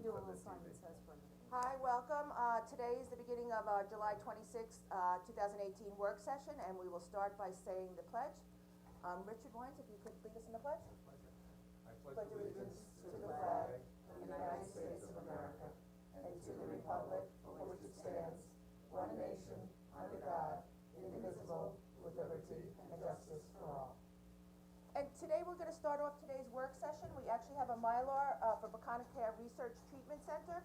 do a little sign that says for a minute. Hi, welcome. Today is the beginning of our July 26th, 2018 work session, and we will start by saying the pledge. Richard Wines, if you could lead us in the pledge. I pledge allegiance to the flag of the United States of America and to the republic for which it stands, one nation, under God, indivisible, with liberty and justice for all. And today we're going to start off today's work session. We actually have a Mylar for Botanicare Research Treatment Center,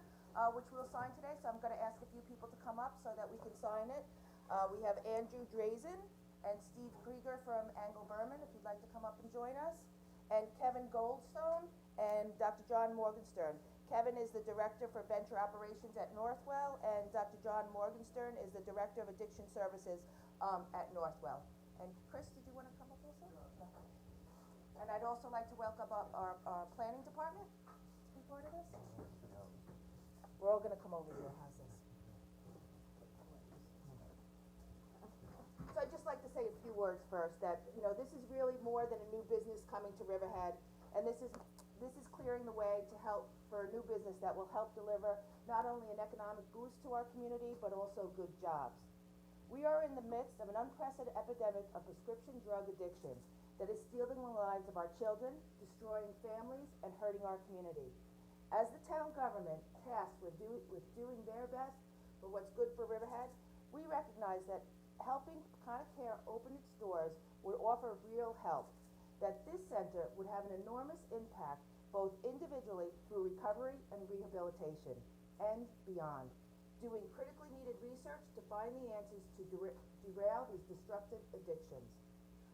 which we'll sign today. So I'm going to ask a few people to come up so that we can sign it. We have Andrew Drazen and Steve Krieger from Angle Berman, if you'd like to come up and join us, and Kevin Goldstone and Dr. John Morgenstern. Kevin is the Director for Venture Operations at Northwell, and Dr. John Morgenstern is the Director of Addiction Services at Northwell. And Chris, did you want to come up also? No. And I'd also like to welcome up our planning department to be part of this. We're all gonna come over to your houses. So I'd just like to say a few words first, that, you know, this is really more than a new business coming to Riverhead, and this is clearing the way to help for a new business that will help deliver not only an economic boost to our community, but also good jobs. We are in the midst of an unprecedented epidemic of prescription drug addiction that is stealing the lives of our children, destroying families, and hurting our community. As the town government tasked with doing their best for what's good for Riverhead, we recognize that helping Botanicare open its doors would offer real help, that this center would have an enormous impact both individually through recovery and rehabilitation, and beyond, doing critically needed research to find the answers to derail these destructive addictions.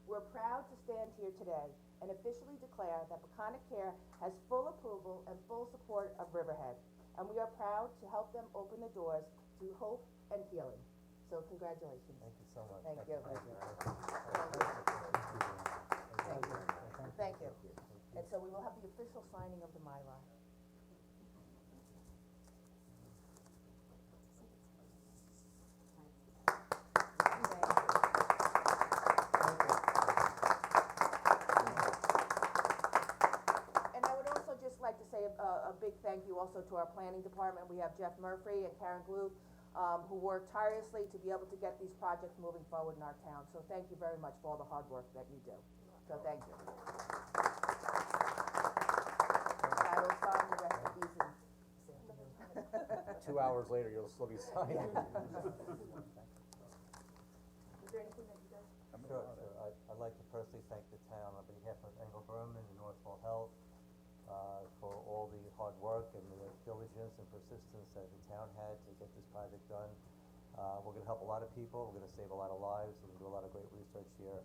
We're proud to stand here today and officially declare that Botanicare has full approval and full support of Riverhead, and we are proud to help them open the doors to hope and healing. So congratulations. Thank you so much. Thank you. Thank you. Thank you. And so we will have the official signing of the Mylar. Like to say a big thank you also to our planning department. We have Jeff Murphy and Karen Gluth, who work tirelessly to be able to get these projects moving forward in our town. So thank you very much for all the hard work that you do. So thank you. I will sign the rest of these this afternoon. 2 hours later, you'll still be signing. Is there anything that you guys? Sure. I'd like to personally thank the town on behalf of Angle Berman and Northwell Health for all the hard work and the diligence and persistence that the town had to get this project done. We're gonna help a lot of people, we're gonna save a lot of lives, we're gonna do a lot of great research here.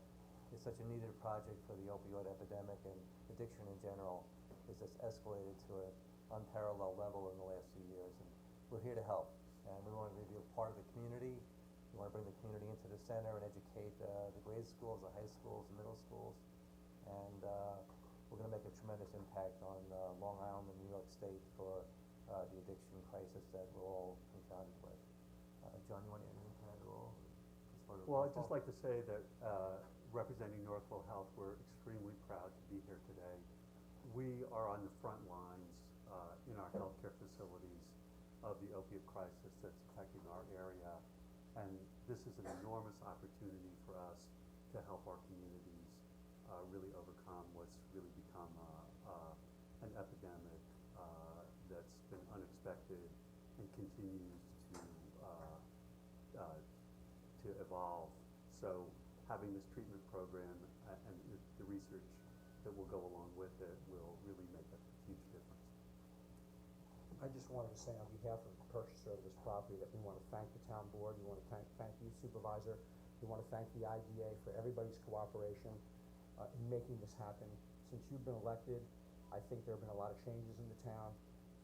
It's such a needed project for the opioid epidemic, and addiction in general is just escalated to an unparalleled level in the last few years, and we're here to help. And we want to be a part of the community, we want to bring the community into the center and educate the grade schools, the high schools, the middle schools, and we're going to make a tremendous impact on Long Island and New York State for the addiction crisis that we're all confronted with. John, you want to add anything to that at all? Well, I'd just like to say that representing Northwell Health, we're extremely proud to be here today. We are on the front lines in our healthcare facilities of the opiate crisis that's affecting our area, and this is an enormous opportunity for us to help our communities really overcome what's really become an epidemic that's been unexpected and continues to evolve. So having this treatment program and the research that will go along with it will really make a huge difference. I just wanted to say on behalf of the purchaser of this property that we want to thank the town board, we want to thank you, Supervisor, we want to thank the IDA for everybody's cooperation in making this happen. Since you've been elected, I think there have been a lot of changes in the town,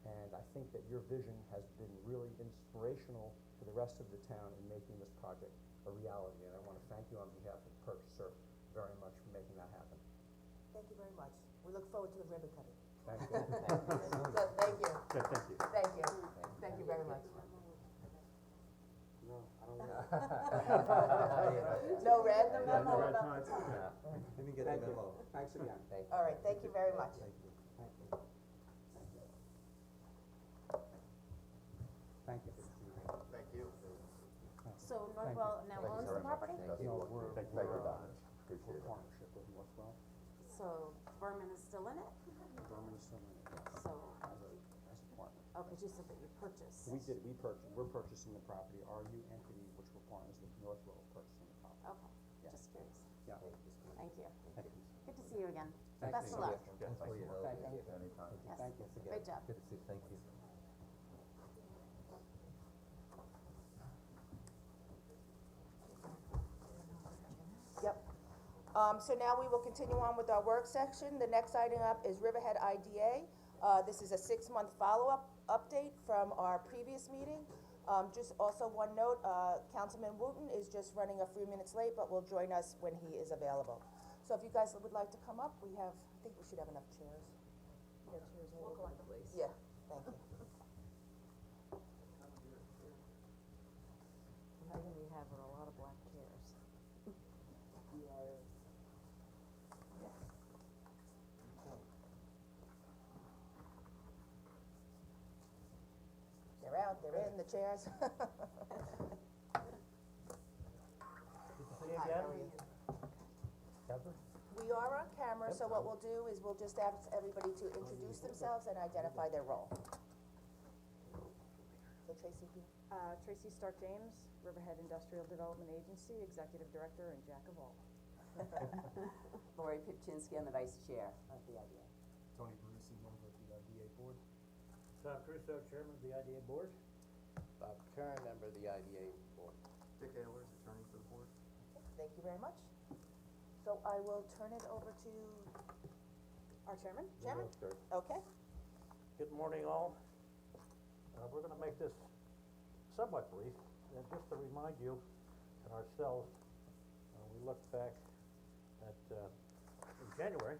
and I think that your vision has been really inspirational to the rest of the town in making this project a reality, and I want to thank you on behalf of the purchaser very much for making that happen. Thank you very much. We look forward to the ribbon cutting. Thank you. So, thank you. Yeah, thank you. Thank you. Thank you very much. No, I don't No red? Yeah, no red tonight? Didn't get a Thank you. memo. Thanks again. All right, thank you very much. Thank you. Thank you. Northwell now owns the property? No, we're, Thank you. we're partnership with Northwell, So Berman is still in it? Berman is still in it, yes, So, as a partner. oh, 'cause you said that you purchased. We're purchasing the property, RU entity, which we're partners with Northwell, is purchasing the property. Okay, Yeah. just curious. Yeah. Thank you. Thank you. Good to see you again. Thank Best you. of luck. Thanks for your help. Thank you. Anytime. Yes, Thank you. great job. Good to see you, thank you. Yep. So now we will continue on with our work section. The next item up is Riverhead IDA. This is a 6-month follow-up update from our previous meeting. Just also one note, Councilman Wooten is just running a few minutes late, but will join us when he is available. So if you guys would like to come up, I think we should have enough chairs. Yeah, chairs all over. Yeah, thank you. Megan, we have a lot of black chairs. They're out, they're in the chairs. Good to see you Hi, again. how are you? Catherine? We are on camera, so what we'll do is we'll just ask everybody to introduce themselves and identify their role. So Tracy, if you- Tracy Stark James, Riverhead Industrial Development Agency, Executive Director and Jack of all. Lori Pipchinsky, I'm the Vice Chair of the IDA. Tony Barisi, member of the IDA board. Tom Crusoe, Chairman of the IDA Board. Bob Kern, member of the IDA board. Dick Ehlers, attorney for the board. thank you very much. So I will turn it over to Our chairman? Chairman. Okay, Good morning, all. We're gonna make this somewhat brief, and just to remind you and ourselves, we look back at, in January,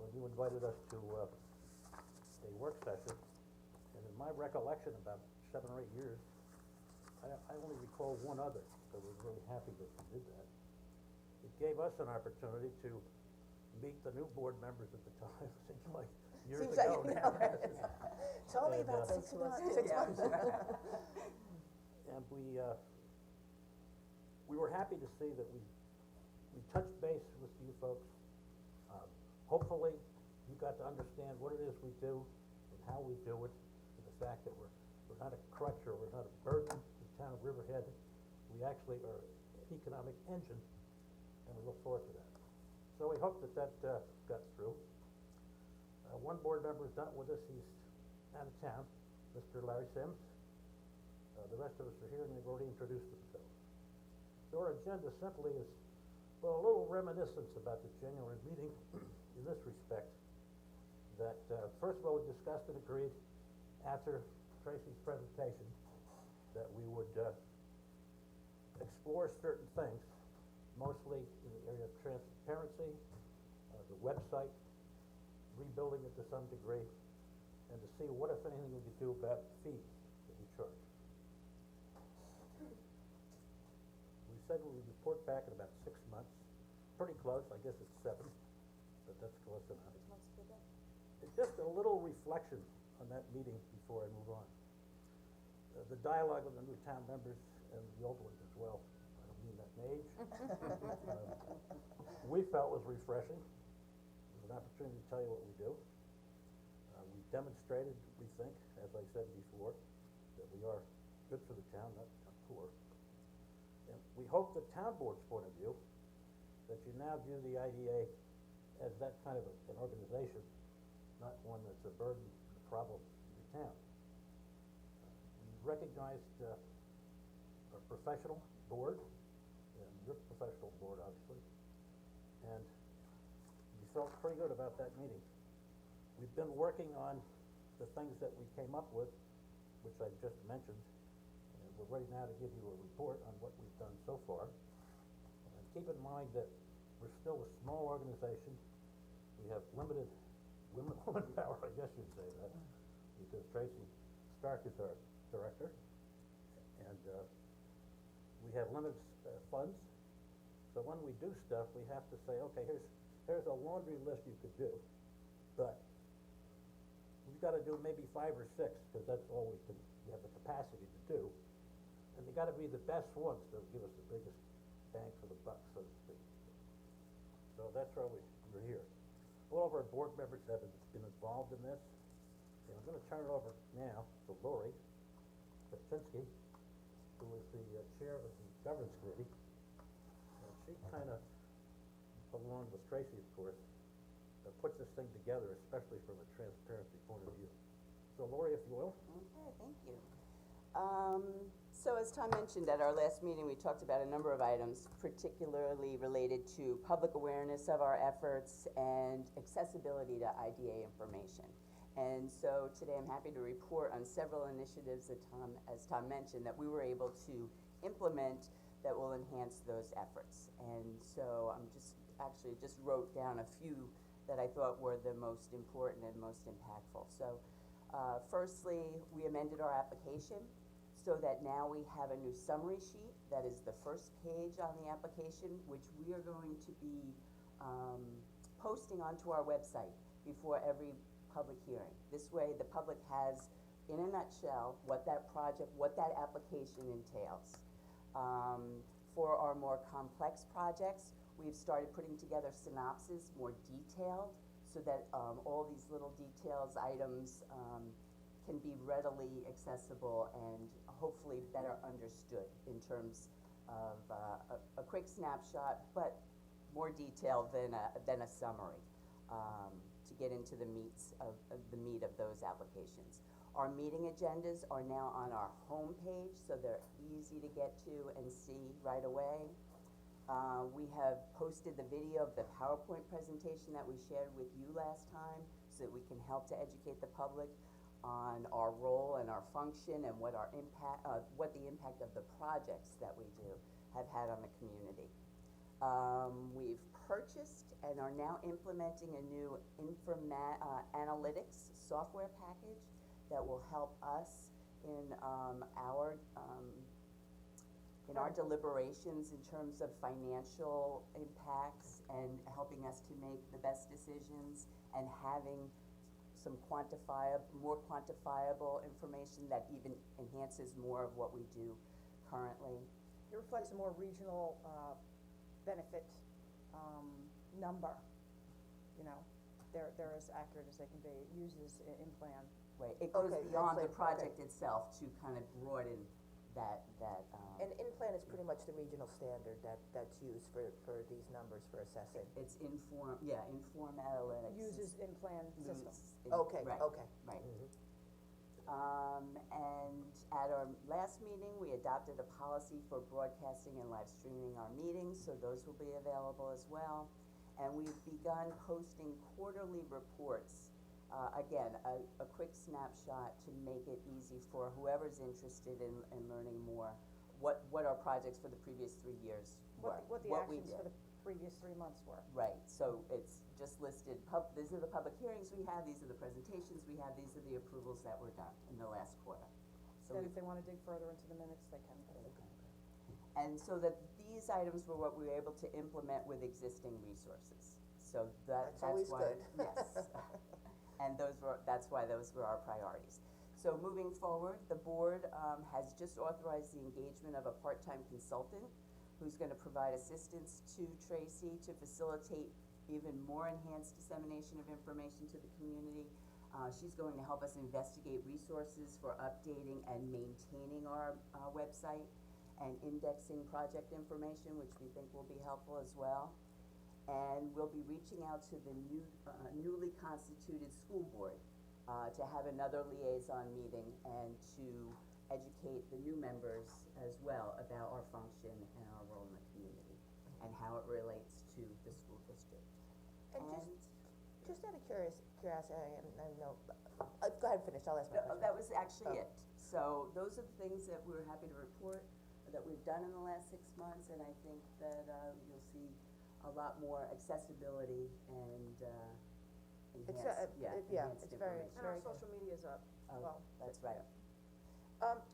when you invited us to, a work session, and in my recollection, about 7 or 8 years, I only recall one other, so we're really happy that you did that. It gave us an opportunity to meet the new board members at the time, seems like years seems like, ago you now. know, it's only And, about uh, 6 months, 6 months. And we were happy to see that we touched base with you folks. Hopefully, you got to understand what it is we do and how we do it, and the fact that we're not a crutch or we're not a burden to the town of Riverhead. We actually are an economic engine, and we look forward to that. So we hope that got through. One board member is not with us, he's out of town, Mr. Larry Sims. The rest of us are here and they've already introduced themselves. So our agenda simply is, well, a little reminiscence about the January meeting in this respect. That, first of all, we discussed and agreed after Tracy's presentation that we would, explore certain things, mostly in the area of transparency, the website, rebuilding it to some degree, and to see what, if anything, we could do about fees that we charge. We said we would report back in about 6 months, pretty close, I guess it's 7, but that's close enough. It's just a little reflection on that meeting before I move on. The dialogue with the new town members and the old ones as well, I don't mean that in age. We felt was refreshing. It was an opportunity to tell you what we do. We demonstrated, we think, as I said before, that we are good for the town, not poor. And we hope the town board's point of view, that you now view the IDA as that kind of an organization, not one that's a burden and a problem in your town. We recognized our professional board, and your professional board, obviously, and we felt pretty good about that meeting. We've been working on the things that we came up with, which I just mentioned, and we're ready now to give you a report on what we've done so far. And keep in mind that we're still a small organization. We have limited women power, I guess you'd say that, because Tracy Stark is our director, and we have limited funds. So when we do stuff, we have to say, okay, here's a laundry list you could do, but we've got to do maybe 5 or 6, because that's all we have the capacity to do. And you gotta be the best ones to give us the biggest bang for the buck, so to speak. So that's why we're here. All of our board members have been involved in this, and I'm gonna turn it over now to Lori Pipchinsky, who is the chair of the governance committee. And she kinda, along with Tracy, of course, puts this thing together, especially from a transparency point of view. So Lori, if you will. Okay, thank you. So as Tom mentioned at our last meeting, we talked about a number of items, particularly related to public awareness of our efforts and accessibility to IDA information. And so today I'm happy to report on several initiatives that as Tom mentioned, that we were able to implement that will enhance those efforts. And so I'm just wrote down a few that I thought were the most important and most impactful. So firstly, we amended our application so that now we have a new summary sheet that is the first page on the application, which we are going to be posting onto our website before every public hearing. This way the public has, in a nutshell, what that project, what that application entails. For our more complex projects, we've started putting together synopses, more detailed, so that all these little details, items, can be readily accessible and hopefully better understood in terms of a quick snapshot, but more detailed than a summary, to get into the meat of those applications. Our meeting agendas are now on our homepage, so they're easy to get to and see right away. We have posted the video of the PowerPoint presentation that we shared with you last time, so that we can help to educate the public on our role and our function and what the impact of the projects that we do have had on the community. We've purchased and are now implementing a new analytics software package that will help us in our deliberations in terms of financial impacts and helping us to make the best decisions and having some more quantifiable information that even enhances more of what we do currently. It reflects a more regional, benefit, number, you know, they're as accurate as they can be. It uses in plan. Right, it goes Okay, beyond the okay. project itself to kind of broaden that. And in-plan is pretty much the regional standard that's used for these numbers for assessing. It's Inform Analytics. Uses in plan system. Okay, Right, okay. right. And at our last meeting, we adopted a policy for broadcasting and live streaming our meetings, so those will be available as well. And we've begun posting quarterly reports. Again, a quick snapshot to make it easy for whoever's interested in learning more, what our projects for the previous 3 years were. What the we actions did. for the previous 3 months were. Right, so it's just listed, these are the public hearings we had, these are the presentations we had, these are the approvals that were done in the last quarter. So Then we- if they wanna dig further into the minutes, they can. And so that these items were what we were able to implement with existing resources. So that's always why, good. yes. And that's why those were our priorities. So moving forward, the board has just authorized the engagement of a part-time consultant who's gonna provide assistance to Tracy to facilitate even more enhanced dissemination of information to the community. She's going to help us investigate resources for updating and maintaining our website and indexing project information, which we think will be helpful as well. And we'll be reaching out to the newly constituted school board to have another liaison meeting and to educate the new members as well about our function and our role in the community and how it relates to the school district. And just out of curiosity, and I know, go ahead and finish, I'll ask my question. That was actually Oh. it. So those are the things that we're happy to report that we've done in the last 6 months, and I think that you'll see a lot more accessibility and enhanced it's very, information. and our social media is up, Oh, well. that's right.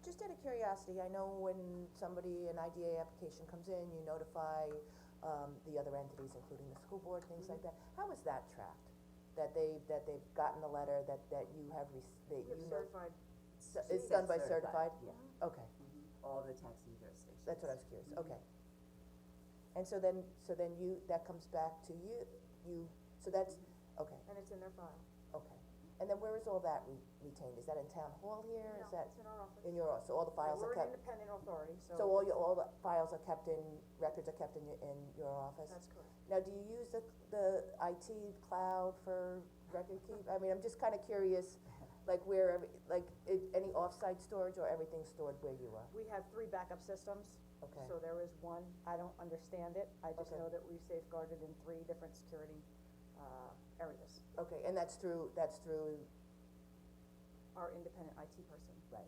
Just out of curiosity, I know when an IDA application comes in, you notify, the other entities, including the school board, things like that. How is that tracked? That they've gotten the letter, that you have, that We have you know? certified, It's done by Certified, certified? yeah. Okay. all the taxing jurisdictions. That's what I was curious, okay. And so then you, that comes back to you, so that's, okay, And it's in their file. okay. And then where is all that retained? Is that in town hall here? Is No, that it's in our office. in your office? So all the files are We're an kept? independent authority, so. So all the files are kept in, records are kept in your office? That's correct. Now, do you use the IT cloud for record keep? I mean, I'm just kinda curious, like any off-site storage or everything's stored where you are? We have 3 backup systems. Okay. So there is one, I don't understand it, I just Okay. know that we safeguarded in 3 different security, areas. Okay, and that's through, Our independent IT person. Right.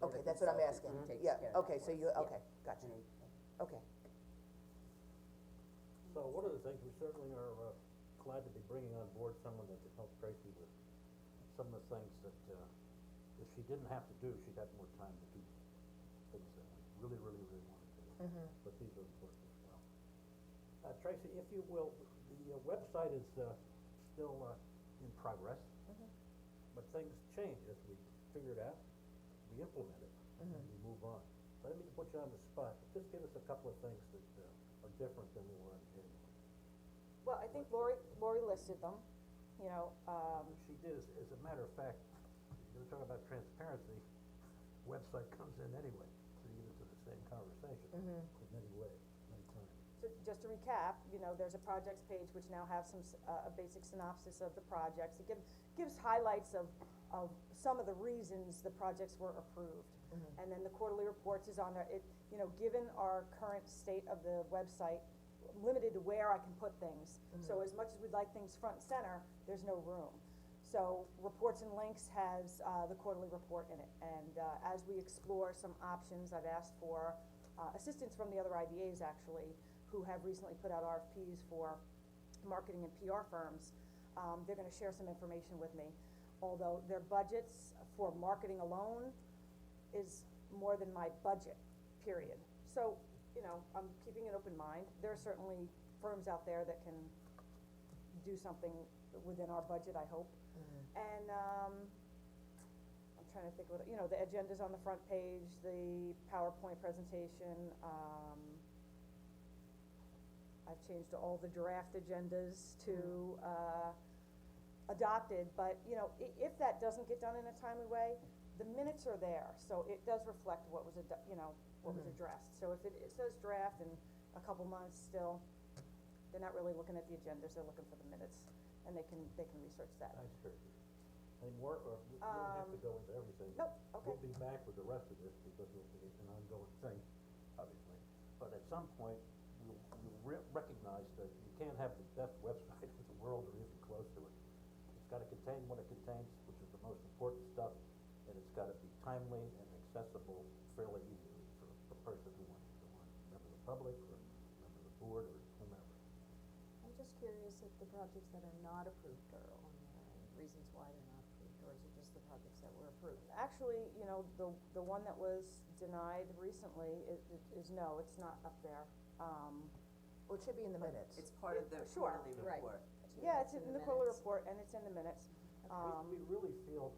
okay, that's what I'm asking, Takes yeah, care of okay, that so for you, us, yeah. okay, gotcha, okay. So one of the things, we certainly are, glad to be bringing on board someone that can help Tracy with some of the things that, if she didn't have to do, she'd have more time to do things that we really wanna do. But these are important as well. Tracy, if you will, the website is, still, in progress. But things change as we figure it out, we implement it, and we move on. So I didn't mean to put you on the spot, but just give us a couple of things that, are different than they were in January. Well, I think Lori listed them, you know, She did, as a matter of fact, you were talking about transparency, website comes in anyway, so you get into the same conversation in many ways, many times. so just to recap, you know, there's a projects page which now has some, a basic synopsis of the projects. It gives highlights of some of the reasons the projects were approved. And then the quarterly reports is on there. You know, given our current state of the website, limited to where I can put things. So as much as we'd like things front and center, there's no room. So reports and links has, the quarterly report in it. And, as we explore some options, I've asked for, assistance from the other IDAs actually, who have recently put out RFPs for marketing and PR firms. They're gonna share some information with me, although their budgets for marketing alone is more than my budget, period. So, you know, I'm keeping an open mind. There are certainly firms out there that can do something within our budget, I hope. And, I'm trying to think what, you know, the agenda's on the front page, the PowerPoint presentation, I've changed all the draft agendas to, adopted, but, you know, if that doesn't get done in a timely way, the minutes are there, so it does reflect what was what was addressed. So if it says draft in a couple months still, they're not really looking at the agendas, they're looking for the minutes, and they can research that. Thanks, Tracy. Any more, or we don't have to go into everything? Nope, okay. We'll be back with the rest of this, because it'll be an ongoing thing, obviously. But at some point, we'll recognize that you can't have the best website in the world or even close to it. It's gotta contain what it contains, which is the most important stuff, and it's gotta be timely and accessible fairly easily for the person who wants to go on, member of the public, or member of the board, or whomever. I'm just curious if the projects that are not approved are on there, and reasons why they're not approved, or is it just the projects that were approved? Actually, you know, the one that was denied recently is no, it's not up there. Well, it should be in the minutes. It's part of the Sure, quarterly right. report. Yeah, it's in the quarterly minutes. report, and it's in the minutes. We really feel,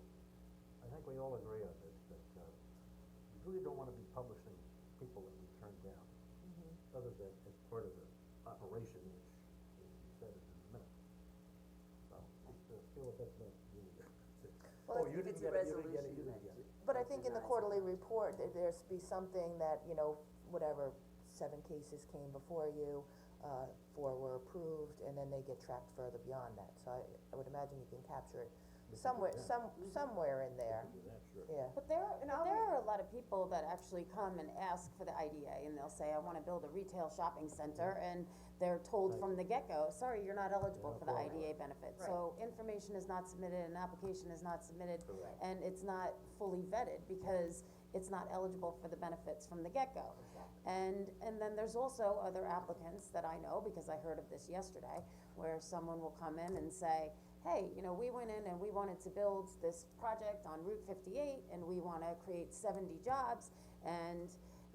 I think we all agree on this, that, we really don't wanna be publishing people that we turn down. Other than as part of the operation, which, as you said, is in the minutes. So, I feel that that's not really good. Well, Oh, you If didn't it's a get it, you didn't get it, resolution, you didn't that's get it. But I That's think in the denies. quarterly report, there's be something that, you know, whatever, 7 cases came before you, 4 were approved, and then they get tracked further beyond that, so I would imagine you can capture it somewhere, somewhere in there, Do that, sure. yeah. But there are a lot of people that actually come and ask for the IDA, and they'll say, I wanna build a retail shopping center, and they're told from the get-go, sorry, you're not eligible for the IDA benefit. So information is not submitted, an application is not submitted, and it's not fully vetted, because it's not eligible for the benefits from the get-go. And then there's also other applicants that I know, because I heard of this yesterday, where someone will come in and say, hey, you know, we went in and we wanted to build this project on Route 58, and we wanna create 70 jobs, and,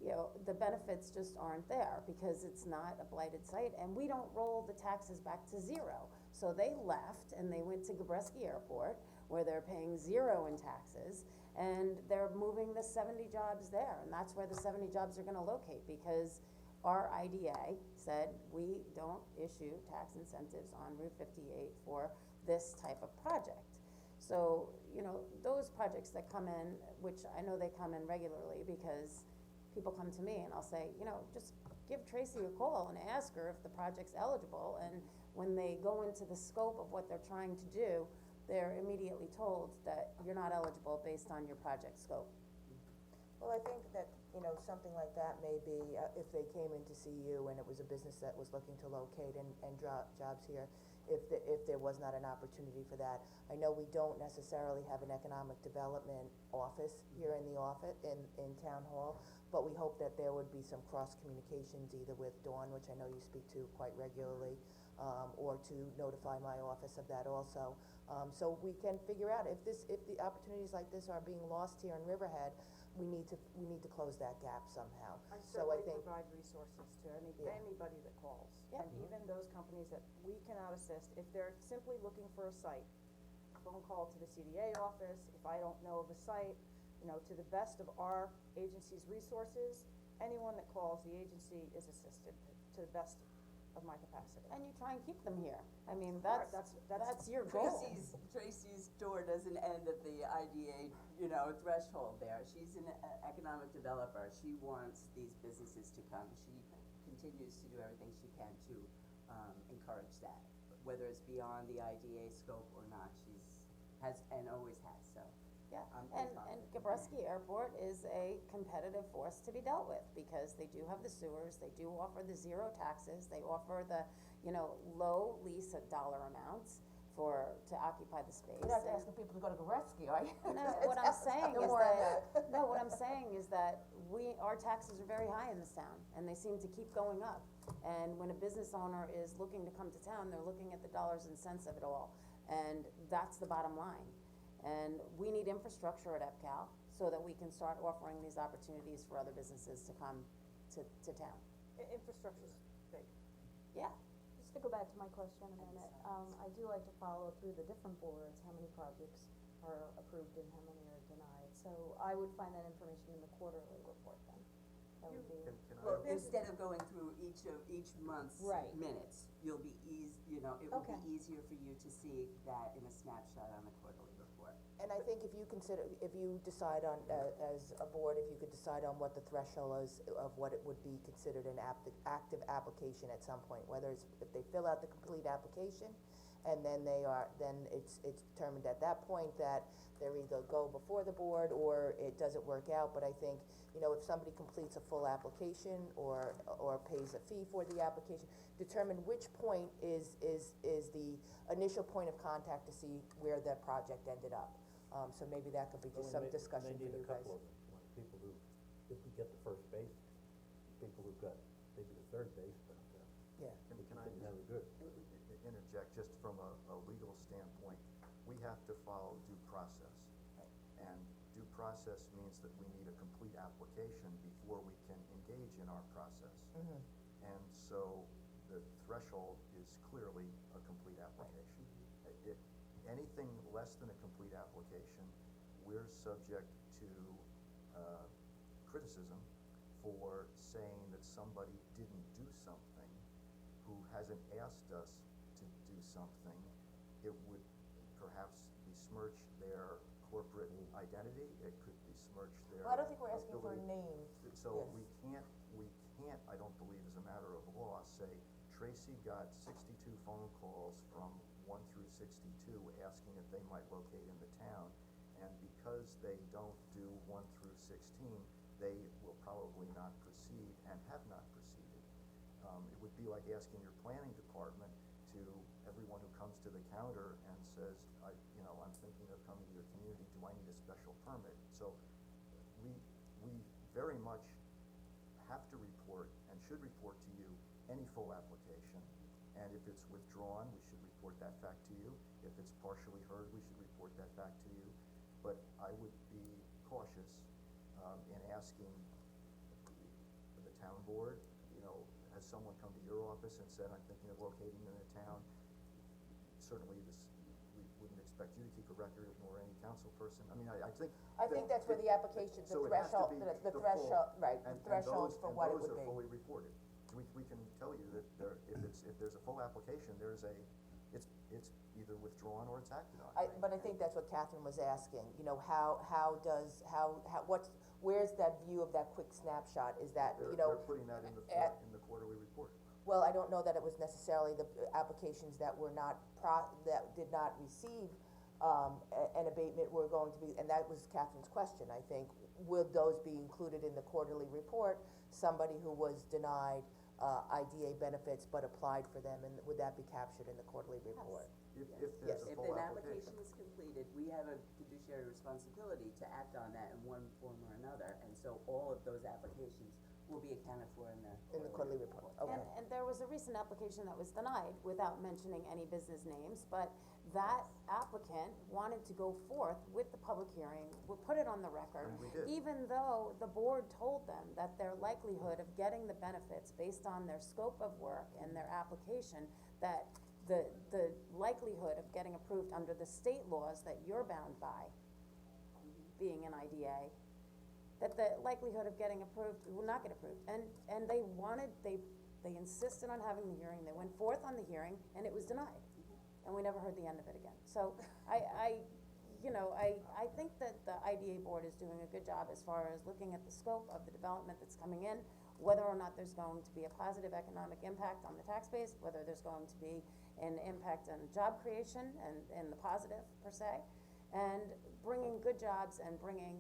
you know, the benefits just aren't there, because it's not a blighted site, and we don't roll the taxes back to 0. So they left, and they went to Gabreski Airport, where they're paying 0 in taxes, And they're moving the 70 jobs there, and that's where the 70 jobs are gonna locate, because our IDA said, we don't issue tax incentives on Route 58 for this type of project. So, you know, those projects that come in, which I know they come in regularly, because people come to me and I'll say, you know, just give Tracy a call and ask her if the project's eligible, and when they go into the scope of what they're trying to do, they're immediately told that you're not eligible based on your project scope. Well, I think that, you know, something like that may be, if they came in to see you and it was a business that was looking to locate and jobs here, if there was not an opportunity for that. I know we don't necessarily have an economic development office here in the office, in town hall, but we hope that there would be some cross communications either with Dawn, which I know you speak to quite regularly, or to notify my office of that also. So we can figure out if the opportunities like this are being lost here in Riverhead, we need to close that gap somehow. I So I certainly think, provide resources to Yeah. anybody that calls. Yeah. And even those companies that we cannot assist, if they're simply looking for a site, phone call to the CDA office, if I don't know of a site, you know, to the best of our agency's resources, anyone that calls the agency is assisted to the best of my capacity. And you try and keep them here, I mean, Correct. that's That's your goal. Tracy's door doesn't end at the IDA, you know, threshold there. She's an economic developer. She wants these businesses to come. She continues to do everything she can to, encourage that. Whether it's beyond the IDA scope or not, has and always has, so. Yeah, I'm and pretty confident. Gabreski Airport is a competitive force to be dealt with, because they do have the sewers, they do offer the zero taxes, they offer the, you know, low lease dollar amounts to occupy the space. you're not and- asking people to go to Goreski, are you? No, what I'm saying No is more on that, no, what I'm saying is that our taxes are very high in this town, and they seem to keep going up. And when a business owner is looking to come to town, they're looking at the dollars and cents of it all, and that's the bottom line. And we need infrastructure at EPCAL, so that we can start offering these opportunities for other businesses to come to town. Infrastructure's big. Yeah, Just to go back to my question a minute, I do like to follow through the different boards, how many projects are approved and how many are denied. So I would find that information in the quarterly report then. That would be, Well, instead of going through each month's Right. minutes, you'll be you know, it will Okay. be easier for you to see that in a snapshot on the quarterly report. And I think if you decide on, as a board, if you could decide on what the threshold is of what it would be considered an active application at some point, whether it's, if they fill out the complete application, and then then it's determined at that point that they're either go before the board or it doesn't work out, but I think, you know, if somebody completes a full application or pays a fee for the application, determine which point is the initial point of contact to see where that project ended up. So maybe that could be just some discussion for you They need a guys. couple of them, like people who didn't get the first base, people who've got maybe the third base, but, Yeah. Can I didn't have a good. interject, just from a legal standpoint, we have to follow due process. And due process means that we need a complete application before we can engage in our process. And so the threshold is clearly a complete application. Anything less than a complete application, we're subject to criticism for saying that somebody didn't do something who hasn't asked us to do something. It would perhaps besmirch their corporate identity, it could besmirch their Well, I don't think we're asking for a ability. name. So Yes. we can't, I don't believe as a matter of law, say Tracy got 62 phone calls from 1 through 62 asking if they might locate in the town, and because they don't do 1 through 16, they will probably not proceed and have not proceeded. It would be like asking your planning department to everyone who comes to the counter and says, I'm thinking of coming to your community, do I need a special permit? So we very much have to report and should report to you any full application. And if it's withdrawn, we should report that back to you. If it's partially heard, we should report that back to you. But I would be cautious in asking the town board, has someone come to your office and said, I'm thinking of locating in a town? Certainly we wouldn't expect you to keep a record, nor any council person, I mean, I think. I think that's where the application, the So it has to threshold, be the full- threshold, right, the and thresholds those- for what it would And those be. are fully reported. We can tell you that if there's a full application, it's either withdrawn or it's acted on. But I think that's what Catherine was asking, you know, where's that view of that quick snapshot, is that, you know? They're putting that in at- the quarterly report. Well, I don't know that it was necessarily the applications that were not that did not receive, an abatement were going to be, and that was Catherine's question, I think. Would those be included in the quarterly report, somebody who was denied, IDA benefits but applied for them, and would that be captured in the quarterly report? If Yes. there's a If full an application. application is completed, we have a fiduciary responsibility to act on that in one form or another, and so all of those applications will be accounted for in the quarterly report, okay. And there was a recent application that was denied without mentioning any business names, but that applicant wanted to go forth with the public hearing, we put it on the record. And we did. Even though the board told them that their likelihood of getting the benefits based on their scope of work and their application, that the likelihood of getting approved under the state laws that you're bound by, being an IDA, that the likelihood of getting approved will not get approved. And they insisted on having the hearing, they went forth on the hearing, and it was denied. And we never heard the end of it again. So I think that the IDA board is doing a good job as far as looking at the scope of the development that's coming in, whether or not there's going to be a positive economic impact on the tax base, whether there's going to be an impact on job creation and the positive per se, and bringing good jobs and bringing,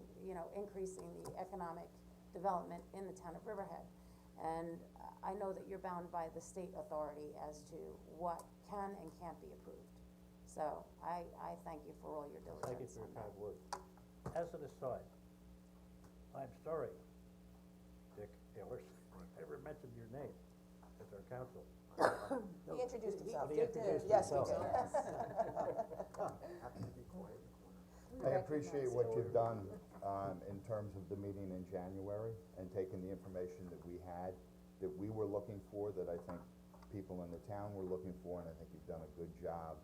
increasing the economic development in the town of Riverhead. And I know that you're bound by the state authority as to what can and can't be approved. So I thank you for all your Thank you diligence for on your that. kind words. As an aside, I'm sorry, Dick Ayers, I never mentioned your name as our counsel. He introduced himself. But he introduced Yes, we himself. did. Happy to be quiet in the corner. I appreciate what you've done, in terms of the meeting in January and taking the information that we had, that we were looking for, that I think people in the town were looking for, and I think you've done a good job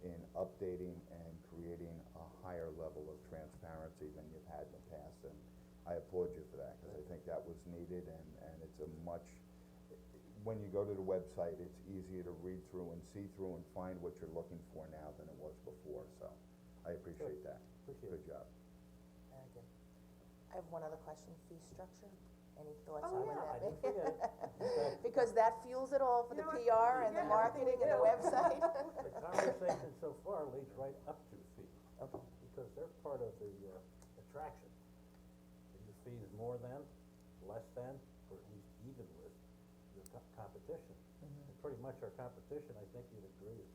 in updating and creating a higher level of transparency than you've had in the past, and I applaud you for that, cause I think that was needed, and it's a much, when you go to the website, it's easier to read through and see through and find what you're looking for now than it was before, so I appreciate that. Appreciate it. Good job. Very good. I have one other question, fee structure, any thoughts Oh, on yeah. that? I didn't forget it. Because that fuels it all for the You know what? PR and the Yeah, everything marketing we and the do. website. The conversation so far leads right up to fees. Okay. Because they're part of the, attraction. Are your fees more than, less than, or at least even with your competition? And pretty much our competition, I think you'd agree, is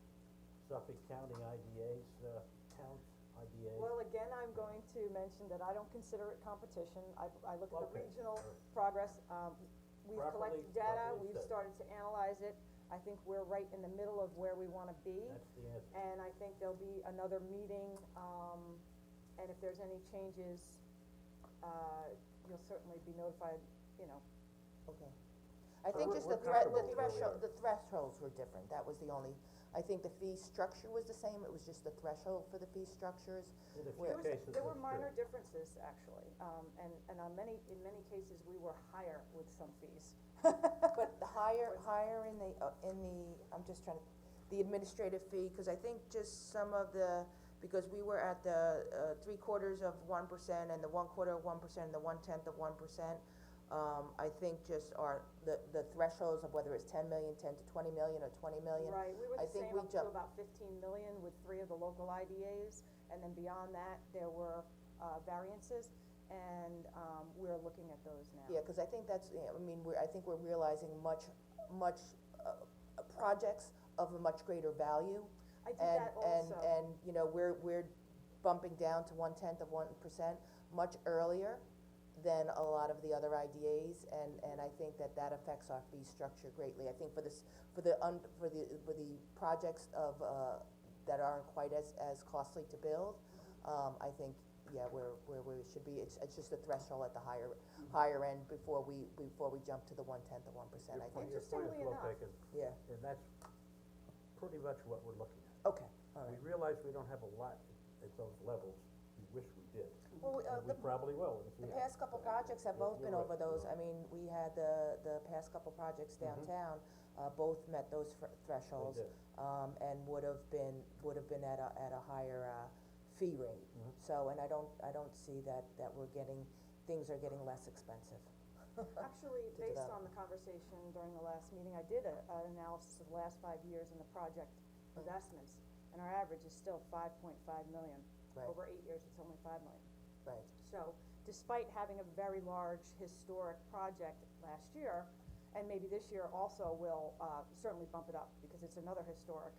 Suffolk County IDAs, towns, IDAs. Well, again, I'm going to mention that I don't consider it competition, I look at the Okay. regional progress, we've collected data, Properly we've said. started to analyze it, I think we're right in the middle of where we wanna be. That's the answer. And I think there'll be another meeting, and if there's any changes, you'll certainly be notified, Okay. I think we're- just we're the comfortable with where we are. the thresholds were different, that was the only, I think the fee structure was the same, it was just the threshold for the fee structures. In a few Where- cases, There were that's minor true. differences, actually, and in many cases, we were higher with some fees. But the higher in the, I'm just trying to, the administrative fee, cause I think just some of the, because we were at the, 3/4 of 1% and the 1/4 of 1% and the 1/10 of 1%. I think just the thresholds of whether it's 10 million, 10 to 20 million, or 20 million. Right, we were I the think same we up to jumped- about 15 million with 3 of the local IDAs, and then beyond that, there were, variances, and, we're looking at those now. Yeah, cause I think that's, I think we're realizing much, projects of a much greater value. I did that also. And, we're bumping down to 1/10 of 1% much earlier than a lot of the other IDAs, and I think that affects our fee structure greatly. I think for the projects of, that aren't quite as costly to build, I think, yeah, where we should be, it's just a threshold at the higher end before we jump to the 1/10 of 1%, I think. Your point is Interestingly well enough. taken, Yeah, and that's pretty much what we're looking at. okay, all right. We realize we don't have a lot at those levels we wish we did. Well, And we probably will if we The have. past couple projects have both been You're over right, those, you're I mean, we had the past couple projects downtown, both met those thresholds. did. And would've been at a higher, fee rate. So, and I don't see that things are getting less expensive. Actually, To based develop. on the conversation during the last meeting, I did an analysis of the last 5 years in the project investments, and our average is still 5.5 million. Right. Over 8 years, it's only 5 million. Right. So, despite having a very large historic project last year, and maybe this year also will, certainly bump it up, because it's another historic,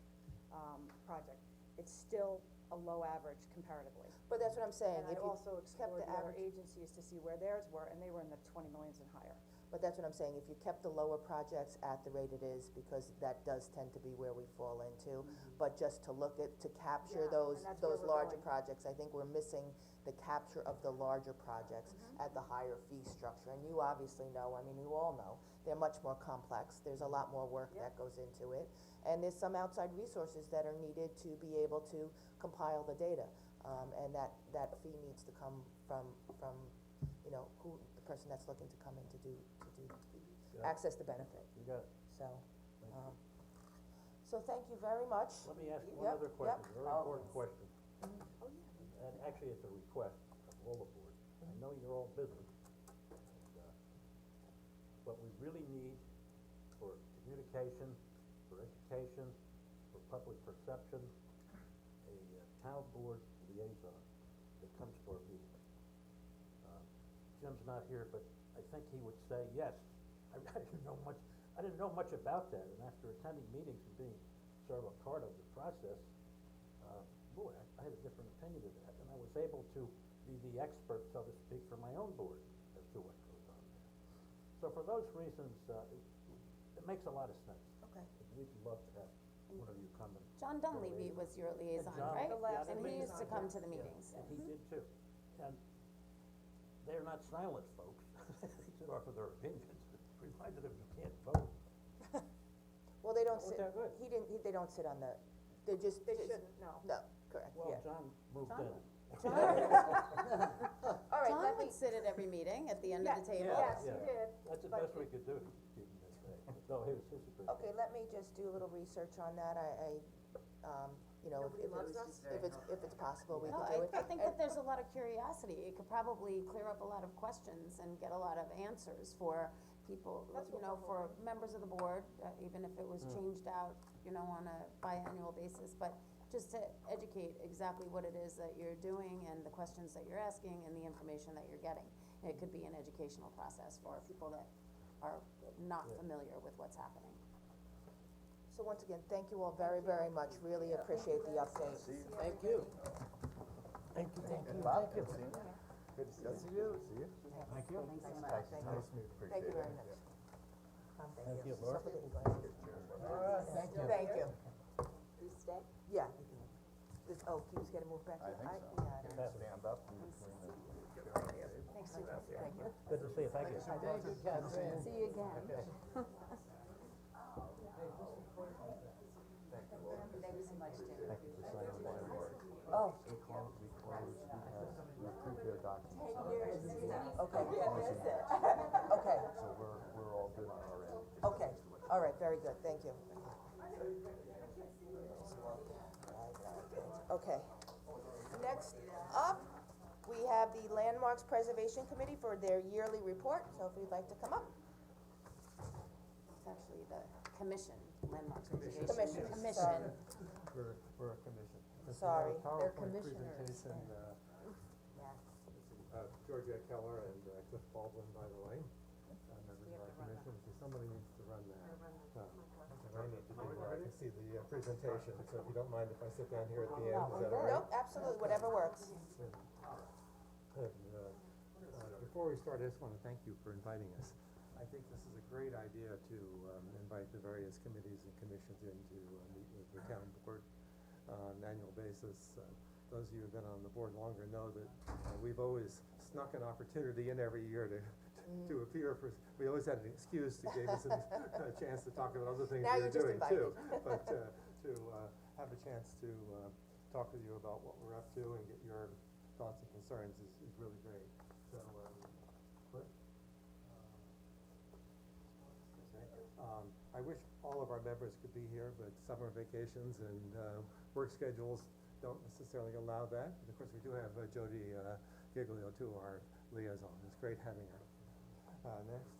project, it's still a low average comparatively. But that's what I'm saying, And I if you also kept explored the the other average, agencies to see where theirs were, and they were in the 20 millions and higher. but that's what I'm saying, if you kept the lower projects at the rate it is, because that does tend to be where we fall into, but just to look at, to capture Yeah, those, and that's where those we're larger going. projects, I think we're missing the capture of the larger projects at the higher fee structure, and you obviously know, I mean, you all know, they're much more complex, there's a lot more work that goes into it, and there's some outside resources that are needed to be able to compile the data, and that fee needs to come from, you know, the person that's looking to come in to do, Yeah. access the benefit, You got it. so, so thank you very much. Let me ask one Yep, other yep. question, a very Oh. important question. And actually, it's a request of all the board. I know you're all busy, and, but we really need for communication, for education, for public perception, a town board liaison that comes to our meetings. Jim's not here, but I think he would say yes. I didn't know much about that, and after attending meetings and being sort of a part of the process, boy, I had a different opinion of that, and I was able to be the expert, so to speak, for my own board as to what goes on there. So for those reasons, it makes a lot of sense. Okay. And we'd love to have one of you come and. John Dunleavy was your liaison, John- right? The last And he used to liaison, come to the yeah, meetings. and he did too. And they're not silent folks, to offer their opinions, reminded them you can't vote. Well, they don't That sit, worked out good. they don't sit on the, they're just. They shouldn't, no. No, correct, Well, yeah. John moved John- in. All right, John let me, would sit at every meeting at the end of the table. Yes, he Yeah. did. That's the but best we could do to keep him in shape. No, his appreciation. okay, let me just do a little research on that, you know, if it's possible, we No, could do it. I think that there's a lot of curiosity, it could probably clear up a lot of questions and get a lot of answers for people, you know, for members of the board, even if it was changed out, you know, on a biannual basis, but just to educate exactly what it is that you're doing and the questions that you're asking and the information that you're getting. It could be an educational process for people that are not familiar with what's happening. So once again, thank you all very, very much, really appreciate the update. Thank you. Thank you. Bob, good seeing you. Good to see you. See you. Thank you. Thanks so much, thank you. Nice to meet you. Thank you Appreciate very it. much. Thank you, Laura. Thank you. Thank you. You stay? Yeah. He was gonna move back I here? think so. Yeah, I don't know. Stand up in between the. Thanks, Sue. Thank you. Good to see you, thank you. Thank you, Catherine. See you again. Thank you so much, Jim. Thank you for signing my word. Oh, We approved their documents. okay. Okay, So we're all good on our end. okay, all right, very good, thank you. Okay. Next up, we have the Landmarks Preservation Committee for their yearly report, so if you'd like to come up. It's actually the commission, Landmarks Preservation. Commission, Commission. sorry. We're a commission. This is Sorry. a They're PowerPoint commissioners, presentation, Georgia Keller and Cliff Baldwin, by the way, members of our commission, so somebody needs to run that. And I need to do where I can see the presentation, so if you don't mind if I sit down here at the end, is that all right? Nope, absolutely, whatever works. Before we start, I just wanna thank you for inviting us. I think this is a great idea to, invite the various committees and commissions in to, meet with the town board on an annual basis. Those of you who've been on the board longer know that, we've always snuck an opportunity in every year to appear for, we always had an excuse that gave us a chance to talk about other things Now we were you're just doing too. invited. But, to have a chance to, talk with you about what we're up to and get your thoughts and concerns is really great. So, Cliff? I wish all of our members could be here, but summer vacations and, work schedules don't necessarily allow that. But of course, we do have Jody, Giglio too, our liaison. It's great having her. Next.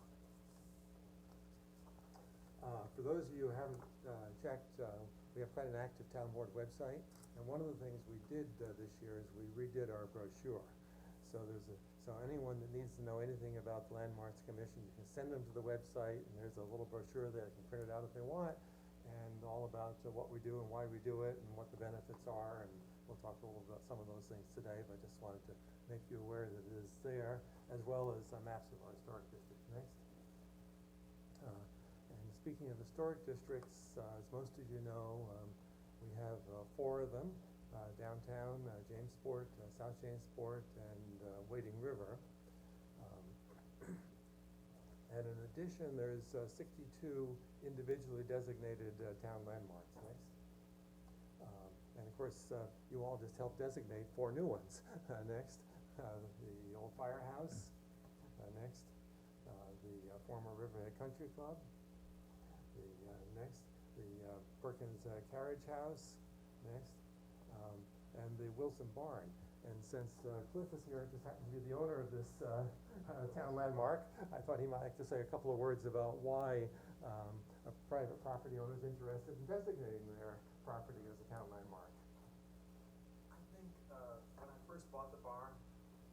For those of you who haven't, checked, we have quite an active town board website. And one of the things we did, this year is we redid our brochure. So so anyone that needs to know anything about the Landmarks Commission, you can send them to the website, and there's a little brochure there, they can print it out if they want, and all about what we do and why we do it, and what the benefits are, and we'll talk a little about some of those things today, but I just wanted to make you aware that it is there, as well as maps of our historic district. Next. And speaking of historic districts, as most of you know, we have 4 of them. Downtown, Jamesport, South Jamesport, and Wading River. And in addition, there's 62 individually designated town landmarks. Next. And of course, you all just helped designate 4 new ones. Next, the old firehouse. Next, the former Riverhead Country Club. Next, the Perkins Carriage House. Next. And the Wilson Barn. And since Cliff is here, just happens to be the owner of this town landmark, I thought he might like to say a couple of words about why a private property owner is interested in designating their property as a town landmark. I think when I first bought the barn,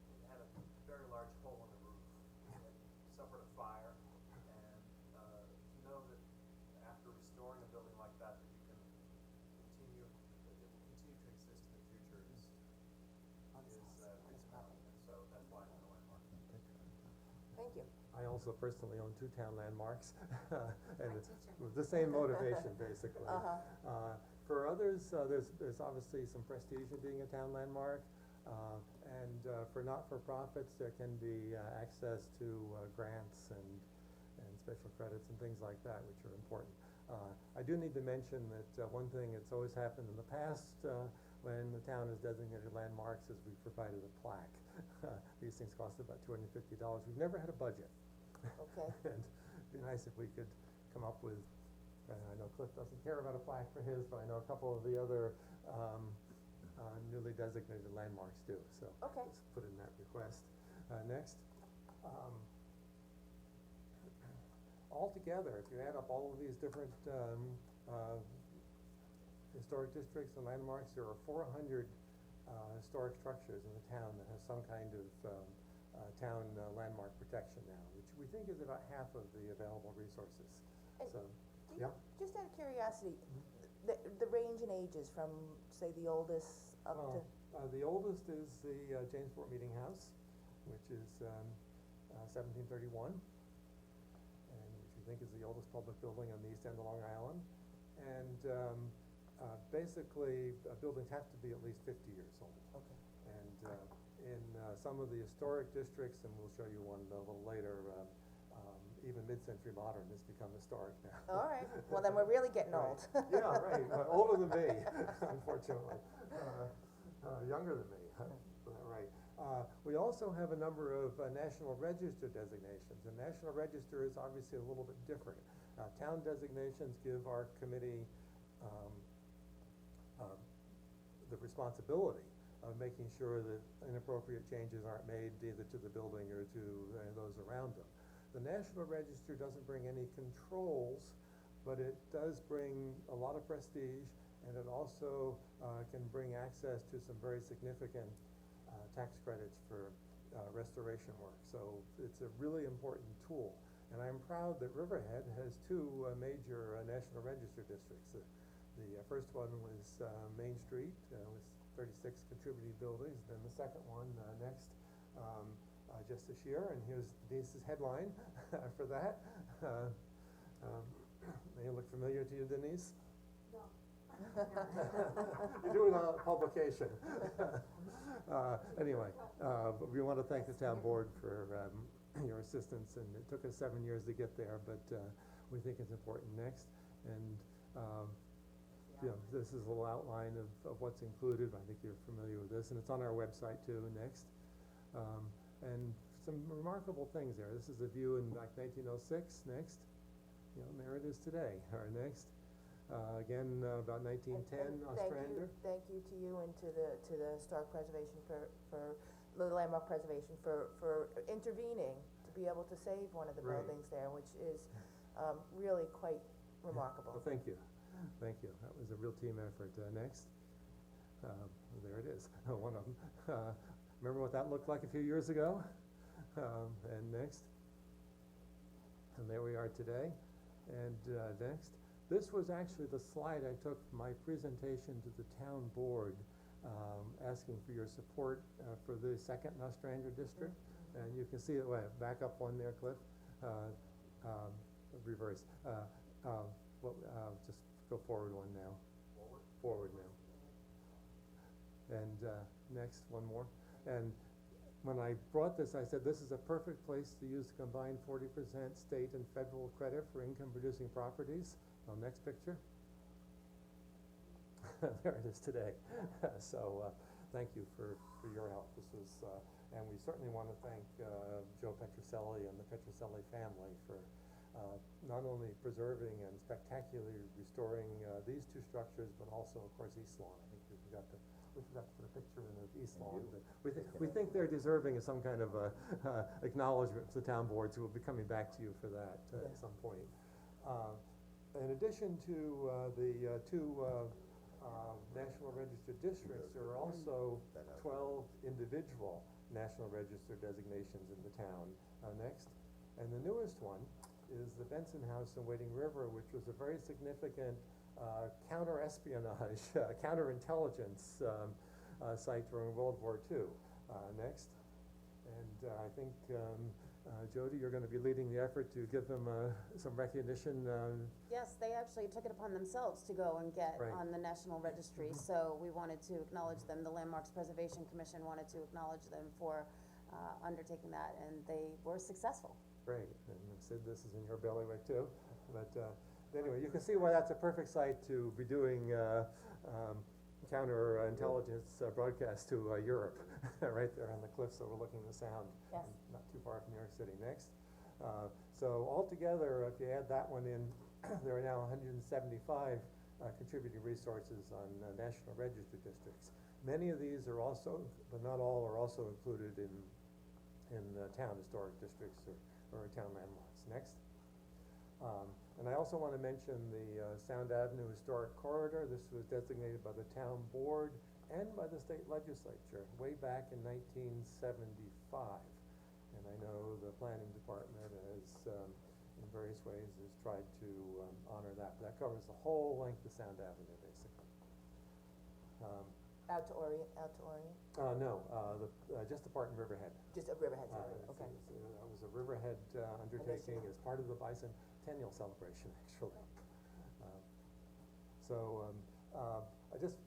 it had a very large hole in the roof. It suffered a fire, and to know that after restoring a building like that, that you can continue, that it will continue to exist in the future is compelling, and so that's why it's a landmark. Thank you. I also personally own 2 town landmarks, and it's with the same motivation, basically. For others, there's obviously some prestige in being a town landmark, and for not-for-profits, there can be access to grants and special credits and things like that, which are important. I do need to mention that one thing that's always happened in the past when the town has designated landmarks is we've provided a plaque. These things cost about $250. We've never had a budget. Okay. And it'd be nice if we could come up with, I know Cliff doesn't care about a plaque for his, but I know a couple of the other newly designated landmarks do, so. Okay. Just put in that request. Next. Altogether, if you add up all of these different historic districts and landmarks, there are 400 historic structures in the town that have some kind of town landmark protection now, which we think is about half of the available resources. And So, do you, yeah. just out of curiosity, the range in ages from, say, the oldest up to? The oldest is the Jamesport Meeting House, which is 1731, and which we think is the oldest public building on the east end of Long Island. And basically, buildings have to be at least 50 years old. Okay. And in some of the historic districts, and we'll show you one a little later, even mid-century modern has become historic now. All right, well then we're really getting old. Yeah, right, older than me, unfortunately, younger than me, right. We also have a number of National Register designations, and National Register is obviously a little bit different. Town designations give our committee the responsibility of making sure that inappropriate changes aren't made either to the building or to those around them. The National Register doesn't bring any controls, but it does bring a lot of prestige, and it also can bring access to some very significant tax credits for restoration work. So it's a really important tool. And I'm proud that Riverhead has 2 major National Register districts. The first one was Main Street with 36 contributing buildings. Then the second one next just this year, and here's Denise's headline for that. May it look familiar to you, Denise? No. You're doing a publication. Anyway, but we want to thank the town board for your assistance, and it took us 7 years to get there, but we think it's important. Next, and you know, this is a little outline of what's included, I think you're familiar with this, and it's on our website too, next. And some remarkable things there, this is a view in like 1906, next. You know, and there it is today, our next. Again, about 1910, Ostrander. Thank you to you and to the Historic Preservation for the Landmark Preservation for intervening to be able to save one of the Right. buildings there, which is really quite remarkable. Well, thank you, thank you, that was a real team effort. Next, there it is, one of them. Remember what that looked like a few years ago? And next, and there we are today. And next, this was actually the slide I took from my presentation to the town board, asking for your support for the second Ostrander district. And you can see it, back up one there, Cliff, reverse, just go forward one now. Forward now. And next, one more. And when I brought this, I said this is a perfect place to use the combined 40% state and federal credit for income-producing properties. Next picture. There it is today. So thank you for your help. This was, and we certainly want to thank Joe Petroselli and the Petroselli family for not only preserving and spectacularly restoring these two structures, but also, of course, East Lawn. I think we forgot to put a picture in of East Lawn, but we think they're deserving of some kind of acknowledgement from the town boards, who will be coming back to you for that at some point. In addition to the two National Register districts, there are also 12 individual National Register designations in the town. Next, and the newest one is the Benson House in Wading River, which was a very significant counter-espionage, counterintelligence site during World War II. Next, and I think Jody, you're going to be leading the effort to give them some recognition. Yes, they actually took it upon themselves to go and get Right. on the National Registry, so we wanted to acknowledge them. The Landmarks Preservation Commission wanted to acknowledge them for undertaking that, and they were successful. Great, and Sid, this is in your bailiwick too. But anyway, you can see why that's a perfect site to be doing counterintelligence broadcast to Europe, right there on the cliffs overlooking the Sound. Yes. Not too far from New York City. Next. So altogether, if you add that one in, there are now 175 contributing resources on National Register districts. Many of these are also, but not all, are also included in town historic districts or town landmarks. Next. And I also want to mention the Sound Avenue Historic Corridor. This was designated by the town board and by the state legislature way back in 1975. And I know the planning department has, in various ways, has tried to honor that. But that covers the whole length of Sound Avenue, basically. Out to Orient? No, just the part in Riverhead. Just a Riverhead, sorry, okay. That was a Riverhead undertaking as part of the bicentennial celebration, actually. I just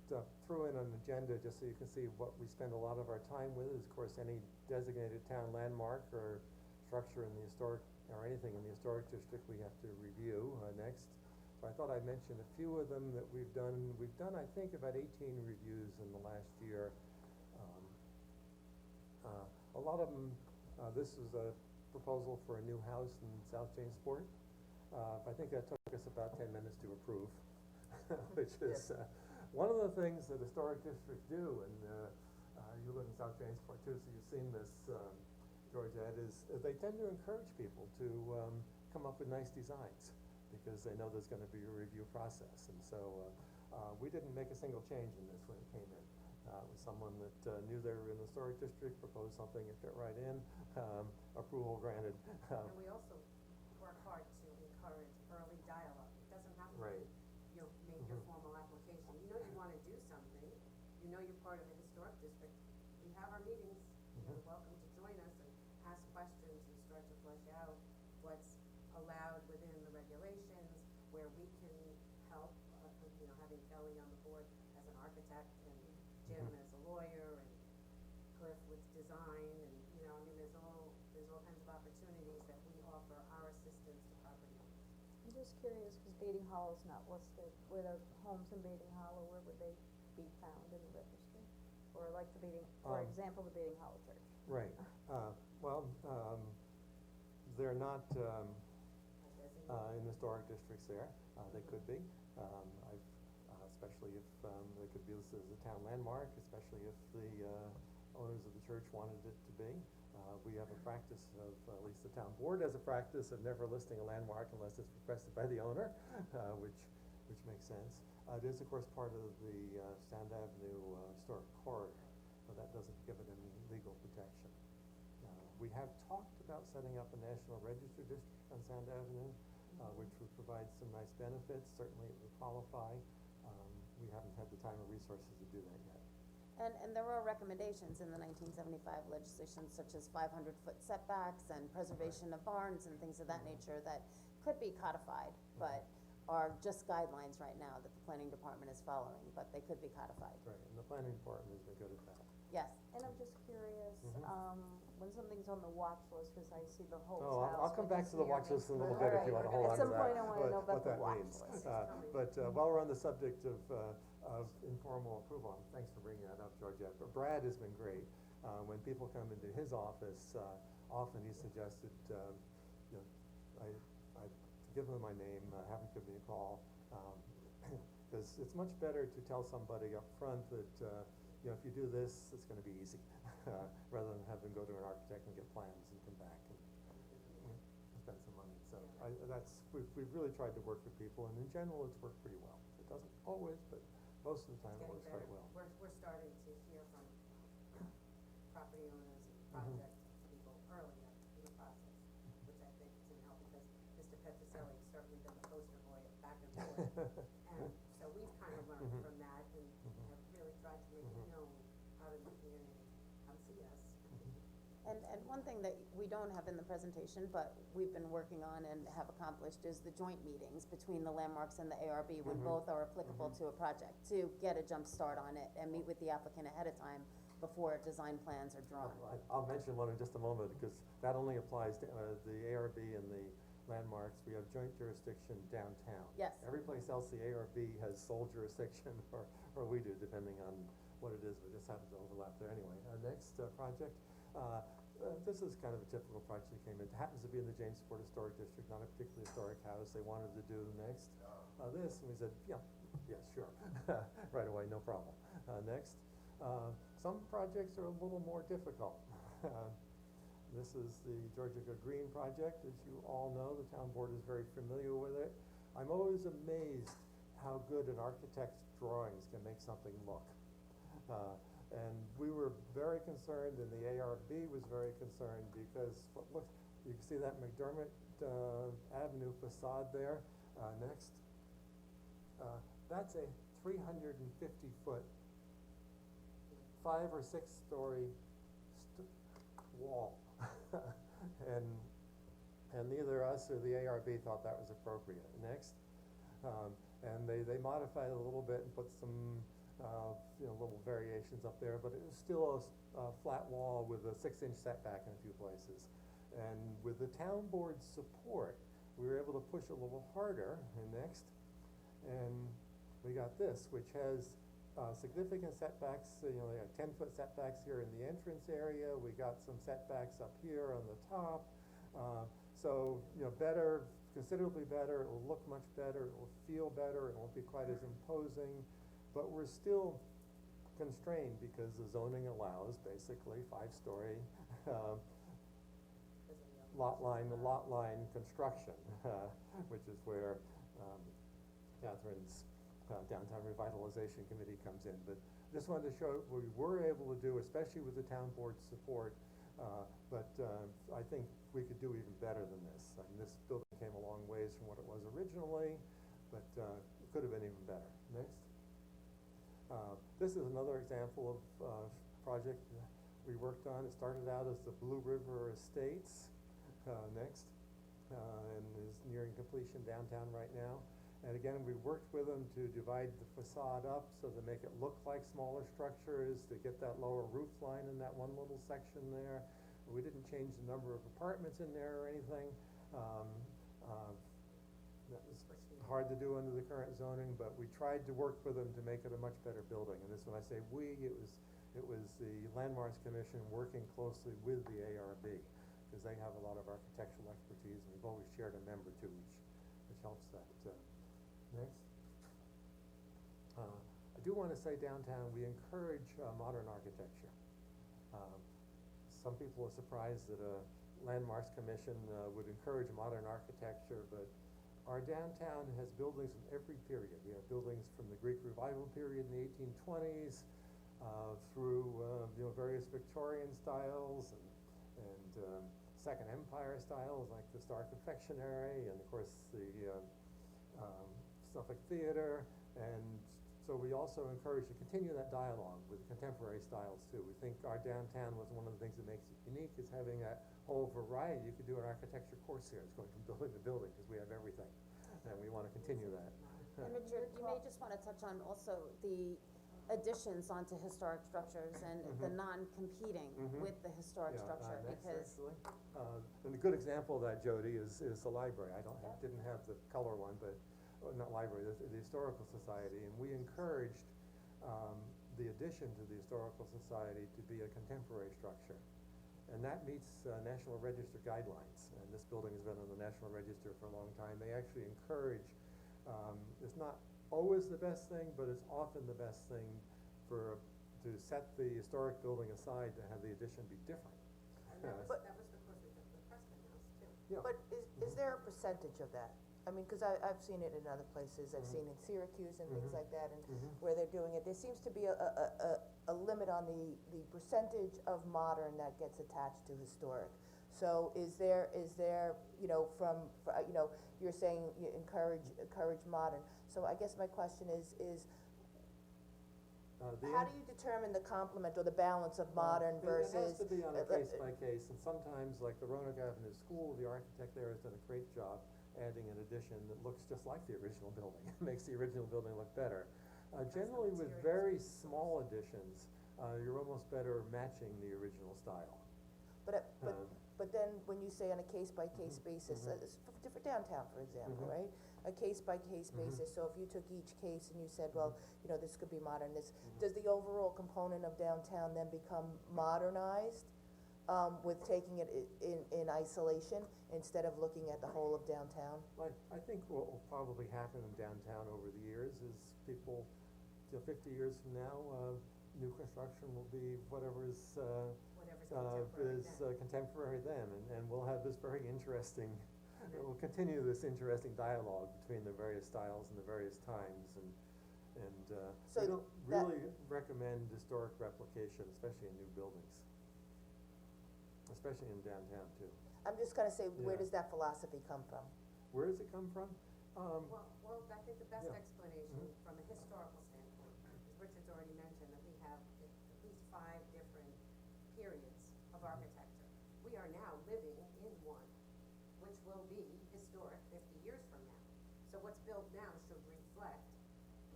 threw in an agenda just so you can see what we spend a lot of our time with. Is, of course, any designated town landmark or structure in the historic, or anything in the historic district we have to review next. So I thought I'd mention a few of them that we've done. We've done, I think, about 18 reviews in the last year. A lot of them, this is a proposal for a new house in South Jamesport. I think that took us about 10 minutes to approve, which is one of the things that historic districts do, and you live in South Jamesport too, so you've seen this, Georgette, is they tend to encourage people to come up with nice designs, because they know there's going to be a review process. And so we didn't make a single change in this when it came in. It was someone that knew they were in the historic district, proposed something, it fit right in, approval granted. And we also work hard to encourage early dialogue. It doesn't have to Right. be you make your formal application. You know you wanna do something, you know you're part of the historic district. We have our meetings, you're welcome to join us and ask questions and start to flesh out what's allowed within the regulations, where we can help, you know, having Kelly on the board as an architect and Jim as a lawyer and Cliff with design, and, you know, I mean, there's all kinds of opportunities that we offer our assistance to property owners. just curious, cause Bating Hollow's not listed, where the homes in Bating Hollow, where would they be found in the registry? Or like the Bating, for example, the Bating Hollow Church. Right, well, they're not, in historic districts there, they could be. Especially if, they could be listed as a town landmark, especially if the, owners of the church wanted it to be. We have a practice of, at least the town board has a practice of never listing a landmark unless it's requested by the owner, which makes sense. It is of course part of the, Sound Avenue, historic corridor, but that doesn't give it any legal protection. We have talked about setting up a National Register district on Sound Avenue, which would provide some nice benefits, certainly it would qualify. We haven't had the time or resources to do that yet. And there are recommendations in the 1975 legislation, such as 500-foot setbacks and preservation of barns and things of that nature that could be codified, but are just guidelines right now that the planning department is following, but they could be codified. Right, and the planning department has been good at that. Yes. And I'm just curious, when something's on the watch list, cause I see the whole Oh, house. I'll come which back is to the near watch me. list in a little bit if you wanna hold on to that. At some point, I wanna know about the watch means. list. But while we're on the subject of informal approval, and thanks for bringing that up, Georgette, but Brad has been great. When people come into his office, often he suggested, you know, I give them my name, have them give me a call. Cause it's much better to tell somebody up front that, you know, if you do this, it's gonna be easy, rather than have them go to an architect and get plans and come back and spend some money. So we've really tried to work with people, and in general, it's worked pretty well. It doesn't always, but most of the time it works quite well. We're starting to hear from property owners and project people earlier in the process, which I think can help, because Mr. Petroselli has certainly been the poster boy of back and forth. And so we've kind of learned from that and have really tried to make it known out in the community, come see us. And one thing that we don't have in the presentation, but we've been working on and have accomplished, is the joint meetings between the landmarks and the ARB when both are applicable to a project, to get a jump start on it and meet with the applicant ahead of time before design plans are drawn. I'll mention one in just a moment, because that only applies to the ARB and the landmarks. We have joint jurisdiction downtown. Yes. Every place else, the ARB has sole jurisdiction, or we do, depending on what it is, but this happens to overlap there anyway. Next project, this is kind of a typical project that came in. It happens to be in the Jamesport Historic District, not a particularly historic house. They wanted to do next this, and we said, yeah, sure, right away, no problem. Next, some projects are a little more difficult. This is the Georgia Green project. As you all know, the town board is very familiar with it. I'm always amazed how good an architect's drawings can make something look. And we were very concerned, and the ARB was very concerned, because look, you can see that McDermott Avenue facade there. Next, that's a 350-foot, 5 or 6 story wall. and neither us or the ARB thought that was appropriate. Next, and they modified it a little bit and put some you know, little variations up there, but it was still a flat wall with a 6-inch setback in a few places. And with the town board's support, we were able to push a little harder. And next, and we got this, which has significant setbacks. You know, they got 10-foot setbacks here in the entrance area. We got some setbacks up here on the top. So, you know, better, considerably better. It will look much better. It will feel better. It won't be quite as imposing. But we're still constrained because the zoning allows basically 5-story lot line construction, which is where Catherine's Downtown Revitalization Committee comes in. But just wanted to show what we were able to do, especially with the town board's support. But I think we could do even better than this. I mean, this building came a long ways from what it was originally, but it could have been even better. Next. This is another example of project we worked on. It started out as the Blue River Estates, next, and is nearing completion downtown right now. And again, we worked with them to divide the facade up so to make it look like smaller structures, to get that lower roof line in that one little section there. We didn't change the number of apartments in there or anything. That was hard to do under the current zoning, but we tried to work with them to make it a much better building, and this, when I say we, it was the Landmarks Commission working closely with the ARB, because they have a lot of architectural expertise, and we've always shared a member too, which helps that. Next. I do wanna say downtown, we encourage, modern architecture. Some people are surprised that a Landmarks Commission, would encourage modern architecture, but our downtown has buildings from every period. We have buildings from the Greek Revival period in the 1820s, through, various Victorian styles and Second Empire styles, like the Star Confectionery, and of course the, Suffolk Theater, and so we also encourage to continue that dialogue with contemporary styles too. We think our downtown was one of the things that makes it unique, is having that whole variety. You could do an architecture course here, it's going from building to building, because we have everything, and we wanna continue that. And Richard, you may just wanna touch on also the additions onto historic structures and the non-competing with the historic structure, Next, because. actually. And a good example of that, Jody, is the library. Didn't have the color one, but, not library, the Historical Society, and we encouraged, the addition to the Historical Society to be a contemporary structure. And that meets, National Register guidelines, and this building has been on the National Register for a long time. They actually encourage, it's not always the best thing, but it's often the best thing to set the historic building aside to have the addition be different. And that was the course we took with Preston House too. Yeah. But is there a percentage of that? I mean, cause I've seen it in other places, I've seen in Syracuse and things like that, and where they're doing it, there seems to be a limit on the percentage of modern that gets attached to historic. So is there, you're saying you encourage modern, so I guess my question is how do you determine the complement or the balance of modern versus? It has to be on a case by case, and sometimes, like the Roanoke Avenue School, the architect there has done a great job adding an addition that looks just like the original building, makes the original building look better. Generally with very small additions, you're almost better matching the original style. But then when you say on a case-by-case basis, for downtown, for example, right? A case-by-case basis, so if you took each case and you said, well, this could be modern, does the overall component of downtown then become modernized? With taking it in isolation, instead of looking at the whole of downtown? I think what will probably happen in downtown over the years is people, 50 years from now, new construction will be whatever is contemporary then, and we'll have this very interesting, we'll continue this interesting dialogue between the various styles and the various times, and we don't really recommend historic replication, especially in new buildings. Especially in downtown too. I'm just gonna say, where does that philosophy come from? Where does it come from? Well, I think the best explanation from a historical standpoint, as Richard's already mentioned, that we have at least 5 different periods of architecture. We are now living in one, which will be historic 50 years from now. So what's built now should reflect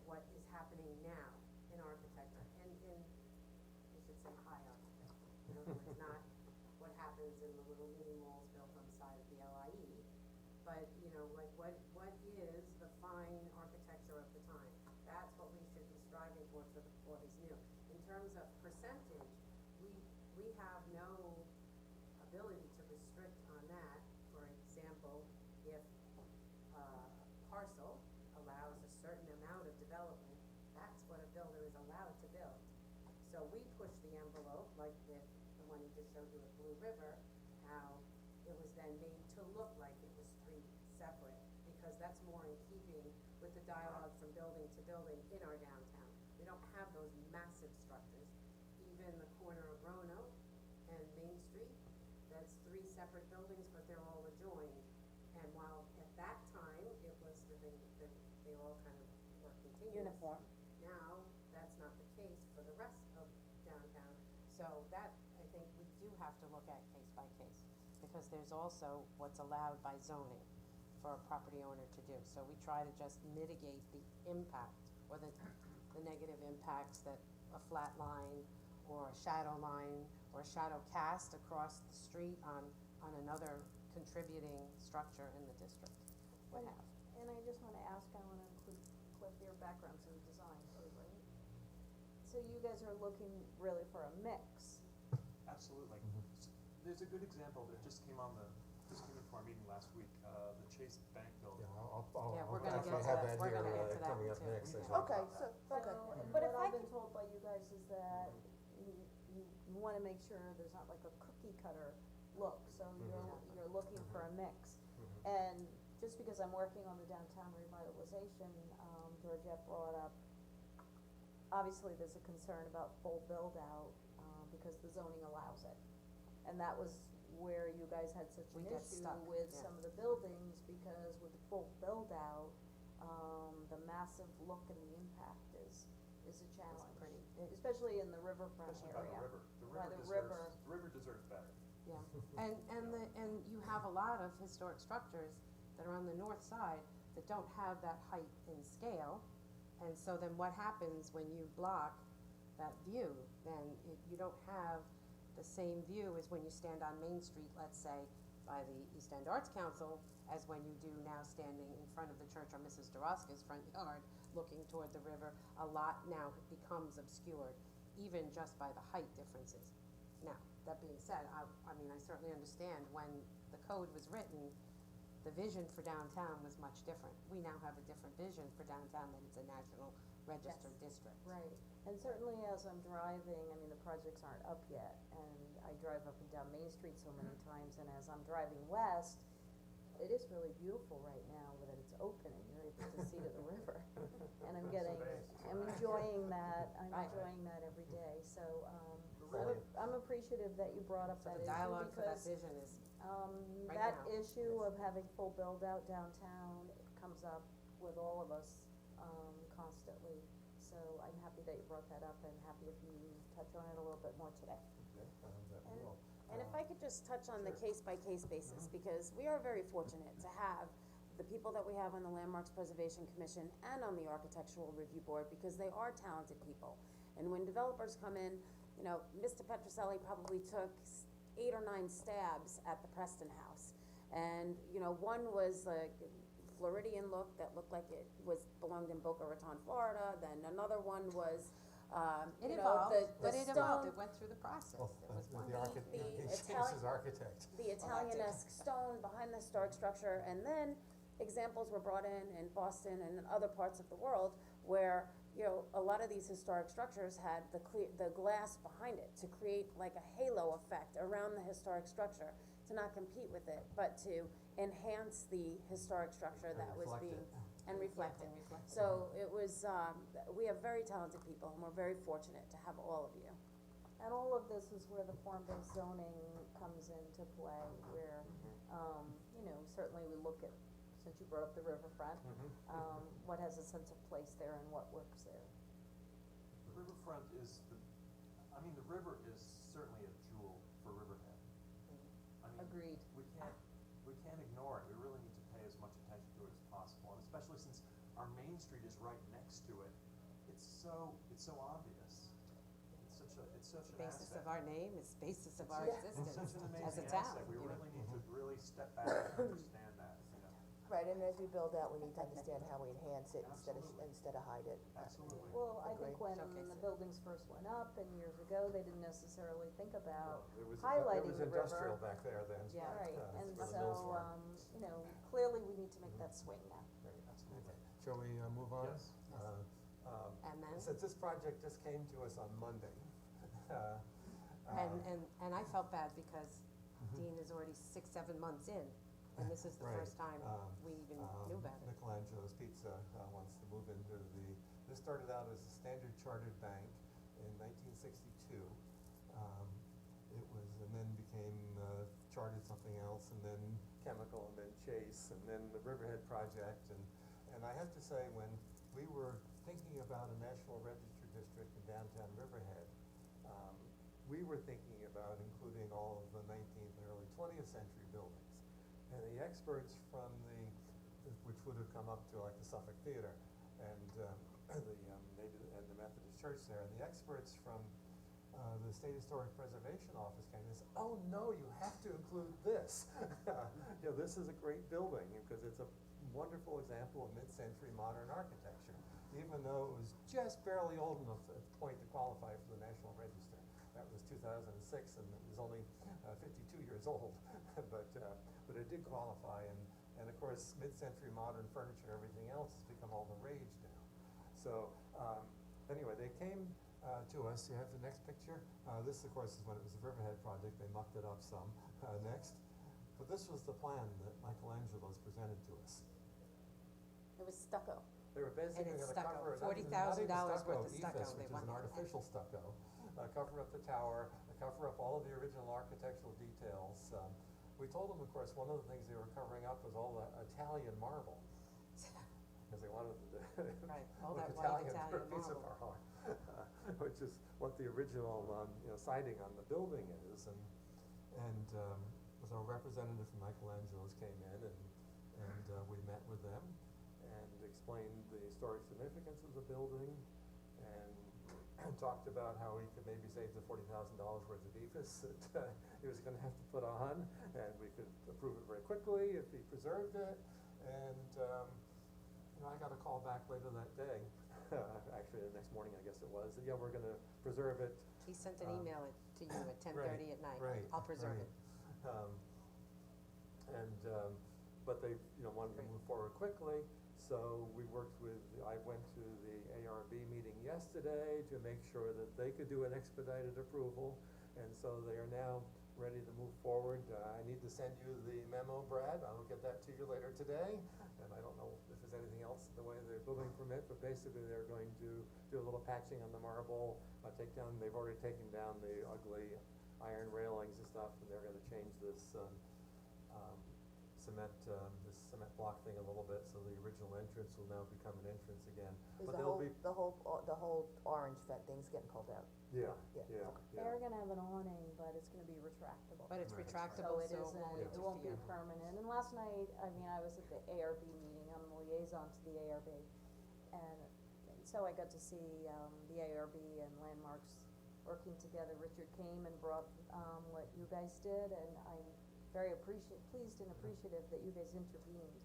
what is happening now in architecture, and I should say high architecture. It's not what happens in the little mini malls built on the side of the LIE, but, like what is the fine architecture of the time? That's what we should be striving for what is new. In terms of percentage, we have no ability to restrict on that. For example, if a parcel allows a certain amount of development, that's what a builder is allowed to build. So we push the envelope, like with the one he just showed you at Blue River, how it was then made to look like it was street separate, because that's more in keeping with the dialogue from building to building in our downtown. We don't have those massive structures. Even the corner of Roanoke and Main Street, that's 3 separate buildings, but they're all adjoined. And while at that time, it was that they all kind of were continuous. Uniform. Now, that's not the case for the rest of downtown. So that, I think, we do have to look at case by case, because there's also what's allowed by zoning for a property owner to do. So we try to just mitigate the impact, or the negative impacts that a flat line, or a shadow line, or a shadow cast across the street on another contributing structure in the district would have. And I just wanna ask, I wanna include Cliff, your background's in design too, right? So you guys are looking really for a mix. Absolutely. There's a good example that just came into our meeting last week, the Chase Bank building. Yeah, we're gonna get to that, we're gonna get to that one too. Okay, so, okay. But if What I I've been told by you guys is that you wanna make sure there's not like a cookie cutter look, so you're looking for a mix. And just because I'm working on the downtown revitalization, Georgette brought up, obviously there's a concern about full build out, because the zoning allows it. And that was where you guys had such an We get issue stuck, with yeah. some of the buildings, because with the full build out, the massive look and the impact is a challenge. pretty- Especially in the riverfront Especially area. by the river. By the river. The river deserves better. Yeah, and you have a lot of historic structures that are on the north side that don't have that height and scale. And so then what happens when you block that view? Then you don't have the same view as when you stand on Main Street, let's say, by the East End Arts Council, as when you do now standing in front of the church on Mrs. Daraska's front yard, looking toward the river. A lot now becomes obscured, even just by the height differences. Now, that being said, I mean, I certainly understand when the code was written, the vision for downtown was much different. We now have a different vision for downtown, that it's a national registered district. Right, and certainly as I'm driving, I mean, the projects aren't up yet, and I drive up and down Main Street so many times, and as I'm driving west, it is really beautiful right now that it's open and you're able to see to the river. And I'm enjoying that, Right. every day, so, Really. I'm appreciative that you brought up So that the issue dialogue for that because, vision is, right that now. issue of having full build out downtown, it comes up with all of us, constantly. So I'm happy that you brought that up and happy if you touch on it a little bit more today. And if I could just touch on the case-by-case basis, because we are very fortunate to have the people that we have on the Landmarks Preservation Commission and on the Architectural Review Board, because they are talented people. And when developers come in, you know, Mr. Petroselli probably took 8 or 9 stabs at the Preston House. And, you know, one was a Floridian look that looked like it belonged in Boca Raton, Florida, then another one was, It you know, evolved, the but it stone. evolved, it went through the process, it was one. architect. The Italian-esque stone behind the historic structure, and then examples were brought in Boston and in other parts of the world where, you know, a lot of these historic structures had the glass behind it to create like a halo effect around the historic structure, to not compete with it, but to enhance the historic structure that was being, and reflect it. So it was, we have very talented people, and we're very fortunate to have all of you. And all of this is where the form-based zoning comes into play, where, you know, certainly we look at, since you brought up the riverfront, what has a sense of place there and what works there. The riverfront is the river is certainly a jewel for Riverhead. I mean, Agreed. we can't ignore it, we really need to pay as much attention to it as possible, and especially since our Main Street is right next to it, it's so obvious. It's such an asset. Basis of our name, it's basis of our It's existence such an as a amazing town. asset, we you know. really need to really step back and understand that, you know. Right, and as we build out, we need to understand how we enhance it instead of hide it. Absolutely. Well, I think when Showcase the it. buildings first went up and years ago, they didn't necessarily think about There was highlighting the river. industrial back there then. Yeah. Right, and where the mills so, were. you know, clearly we need to make that swing now. Absolutely. Shall we move on? Yes. And then, Since this project just came to us on Monday, and I felt bad because Dean is already 6-7 months in, and this is the Right. first time we even knew about it. Michelangelo's Pizza wants to move into this started out as a Standard Chartered Bank in 1962. It was, and then became chartered something else, and then Chemical, and then Chase, and then the Riverhead Project, and I have to say, when we were thinking about a National Register District in downtown Riverhead, we were thinking about including all of the 19th and early 20th century buildings. And the experts from which would have come up to like the Suffolk Theater and the Methodist Church there, and the experts from the State Historic Preservation Office came and said, oh no, you have to include this. You know, this is a great building because it's a wonderful example of mid-century modern architecture, even though it was just barely old enough at the point to qualify for the National Register. That was 2006, and it was only 52 years old, but it did qualify, and of course, mid-century modern furniture and everything else has become all the rage now. So, anyway, they came to us. You have the next picture? This, of course, is when it was a Riverhead project. They mucked it up some. Next. But this was the plan that Michelangelo's presented to us. It was stucco. They were basically it's gonna stucco, cover, not even $40,000 worth of ephes, stucco which they is an wanted. artificial stucco, cover up the tower, cover up all of the original architectural details. We told them, of course, one of the things they were covering up was all the Italian marble. Because they wanted the Right, all that look white Italian for a Italian piece of marble. our heart, which is what the original, siding on the building is, and so a representative from Michelangelo's came in, and we met with them, and explained the historic significance of the building, and talked about how he could maybe save the $40,000 worth of EFS that he was gonna have to put on, and we could approve it very quickly if he preserved it, and, I got a call back later that day, actually the next morning I guess it was, that, yeah, we're gonna preserve it. He sent an email to you at 10:30 at night. Right, I'll preserve right. it. But they, wanted to move forward quickly, so we worked with, I went to the ARB meeting yesterday to make sure that they could do an expedited approval, and so they are now ready to move forward. I need to send you the memo, Brad, I'll get that to you later today, and I don't know if there's anything else in the way of their building permit, but basically they're going to do a little patching on the marble, they've already taken down the ugly iron railings and stuff, and they're gonna change this, cement block thing a little bit, so the original entrance will now become an entrance again. Is But the they'll whole, be, the whole orange thing's getting pulled out? yeah, Yeah, yeah, okay. yeah. They're gonna have an awning, but it's gonna be retractable. But it's Right. retractable, So it so isn't, it it won't be interfere. permanent, and last night, I was at the ARB meeting, I'm the liaison to the ARB, and so I got to see, the ARB and Landmarks working together. Richard came and brought, what you guys did, and I'm very pleased and appreciative that you guys intervened,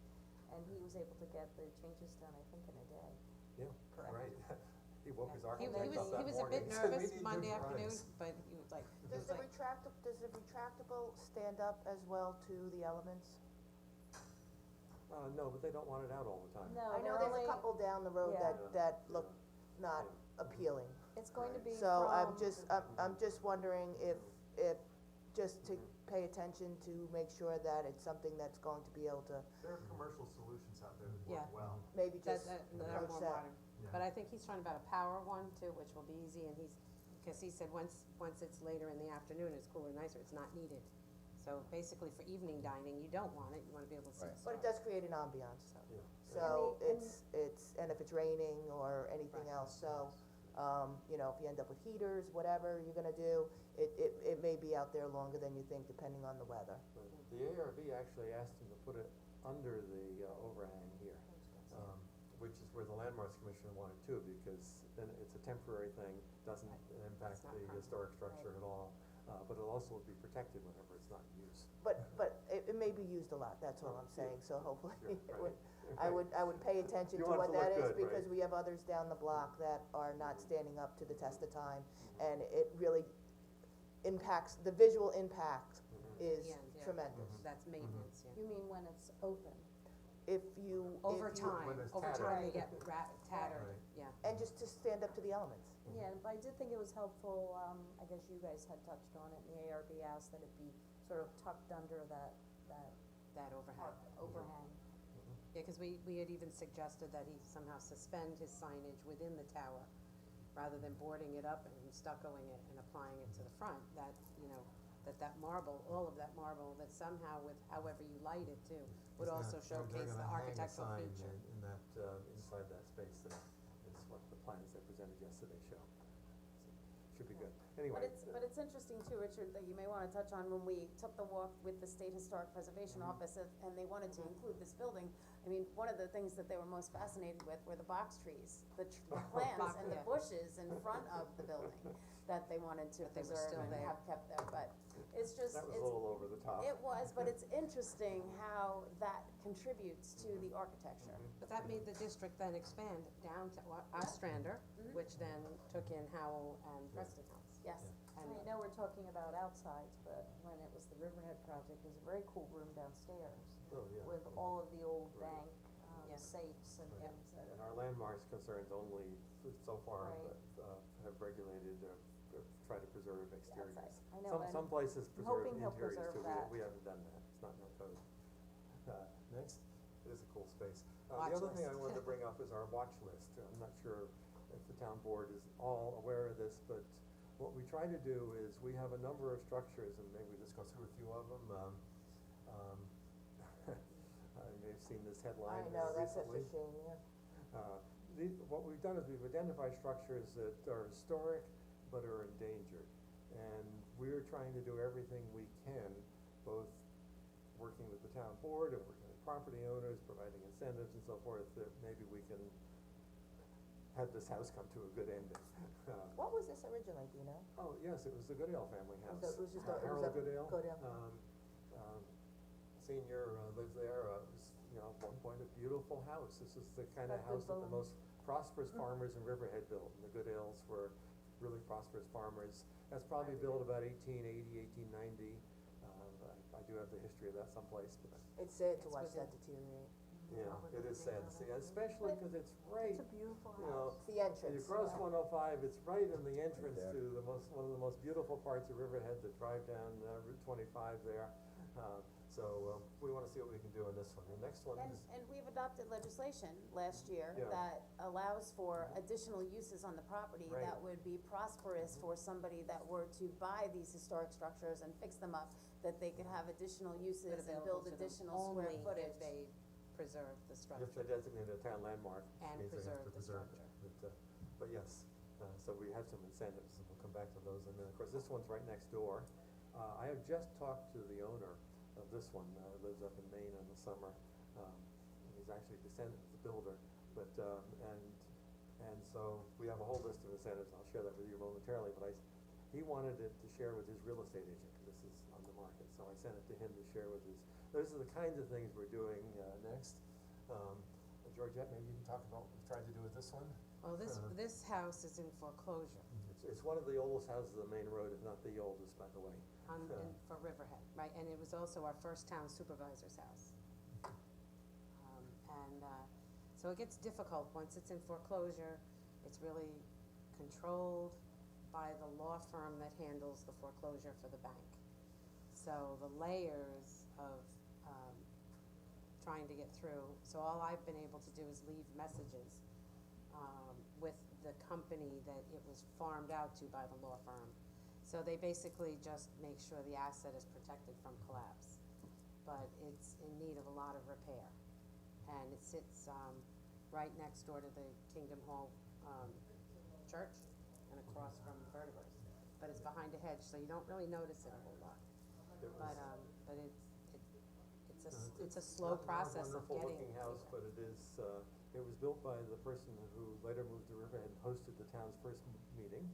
and he was able to get the changes done, I think, in a day. Yeah, Correct. right. He woke his He architect up that morning. he was a bit and said, "We nervous need new Monday afternoon, drawings." but he was like, Does the retractable stand up as well to the elements? No, but they don't want it out all the time. No, I know they're there's a only, couple down the road Yeah. that look not appealing. it's going to be So I'm from- I'm just wondering if, just to pay attention to make sure that it's something that's going to be able to, There are commercial solutions out there that Yeah. work well. maybe that, just that are approach more that. modern. But I think he's talking about a power one too, which will be easy, and because he said once it's later in the afternoon, it's cooler, nicer, it's not needed. So basically for evening dining, you don't want it, you wanna be able to see Right. the But it stars. does create an ambiance, Yeah. so And it's, and if it's raining or anything Right. else, so, if you end up with heaters, whatever you're gonna do, it may be out there longer than you think, depending on the weather. But the ARB actually asked him to put it under the overhang here, which is where the Landmarks Commission wanted too, because then it's a temporary thing, doesn't impact It's not the permanent. historic structure at all, but it'll also be protected whenever it's not in use. But it may be used a lot, that's all I'm Yeah. saying, so hopefully, Sure, it right. would, I would pay attention You to want it what to look that is, good, right. because we have others down the block that are not standing up to the test of time, and it really impacts, the visual impact is The end, yeah. tremendous. That's maintenance, yeah. You mean when it's open? If you. Over if you- time, When it's over tattered. time, they get tattered, Right. yeah. And just to stand up to the elements. Yeah, but I did think it was helpful, I guess you guys had touched on it, and the ARB asked that it be sort of tucked under that That overhang. overhang. Yeah, cause we had even suggested that he somehow suspend his signage within the tower, rather than boarding it up and stuccoing it and applying it to the front, that, that marble, all of that marble, that somehow with however you light it too, would also showcase the architectural They're feature. gonna hang a sign in that, inside that space there, is what the plans they presented yesterday show. So, should be good. Anyway. But it's interesting too, Richard, that you may wanna touch on when we took the walk with the State Historic Preservation Office and they wanted to include this building. I mean, one of the things that they were most fascinated with were the box trees, the plants and the Yeah. bushes in front of the building that they wanted to That they were preserve still and there. have kept there, but it's just, That was a little over the top. it was, but it's interesting how that contributes to the architecture. But that made the district then expand down to Ostrander, which then took in Howell and Preston House. Yes. I know we're talking about outsides, but when it was the Riverhead project, there's a very cool room downstairs Oh, yeah. with all of the old bank, Yeah. safes and things that And are. our landmarks concerns only so far, Right. have regulated, try to preserve exteriors. I know, and Some places I'm preserve hoping he'll interiors preserve too, that. we haven't done that, it's not in our code. Next, it is a cool space. Watch The other thing I list. wanted to bring up is our watch list. I'm not sure if the town board is all aware of this, but what we try to do is, we have a number of structures, and maybe just go through a few of them, you may have seen this headline recently. shame, yeah. What we've done is we've identified structures that are historic but are endangered. And we're trying to do everything we can, both working with the town board and working with property owners, providing incentives and so forth, that maybe we can have this house come to a good ending. What was this originally, do you know? Oh, yes, it was the Goodale family house. It was just a- it was Harold a Goodale. Goodale. Senior lives there, it was, at one point a beautiful house. This is the kind of Got good house that the bones. most prosperous farmers in Riverhead built, and the Goodales were really prosperous farmers. That's probably built about 1880, 1890. I do have the history of that someplace, but It's sad to It's watch within- that deteriorate. yeah, it is sad to see, especially because it's right, It's a beautiful you know, house. It's the entrance. you cross 105, it's right in the entrance there. to one of the most beautiful parts of Riverhead, the drive down Route 25 there. So we wanna see what we can do in this one. The next one is, And we've adopted legislation last year Yeah. that allows for additional uses on the property Right. that would be prosperous for somebody that were to buy these historic structures and fix them up, that they could have additional uses and build additional square footage. Only if they preserve the you structure. have to designate a town landmark, which And means they have to preserve the preserve it. But yes, so we have some incentives, and we'll come back to those, and then, of course, this one's right next door. I have just talked to the owner of this one, lives up in Maine in the summer. He's actually descendant of the builder, but, and so we have a whole list of incentives, I'll share that with you momentarily, but he wanted it to share with his real estate agent, cause this is on the market, so I sent it to him to share with his, those are the kinds of things we're doing, next. Georgette, maybe you can talk about what we're trying to do with this one? Well, this house is in foreclosure It's one of the oldest houses on the main road, if not the oldest, by the way. for Riverhead, right, and it was also our first town supervisor's house. So it gets difficult, once it's in foreclosure, it's really controlled by the law firm that handles the foreclosure for the bank. So the layers of, trying to get through, so all I've been able to do is leave messages, with the company that it was farmed out to by the law firm. So they basically just make sure the asset is protected from collapse, but it's in need of a lot of repair. And it sits, right next door to the Kingdom Hall, church and across from Vertebrae. But it's behind a hedge, so you don't really notice it a whole lot. But it's a slow process of Wonderful getting. looking house, but it is, it was built by the person who later moved to Riverhead and hosted the town's first meeting,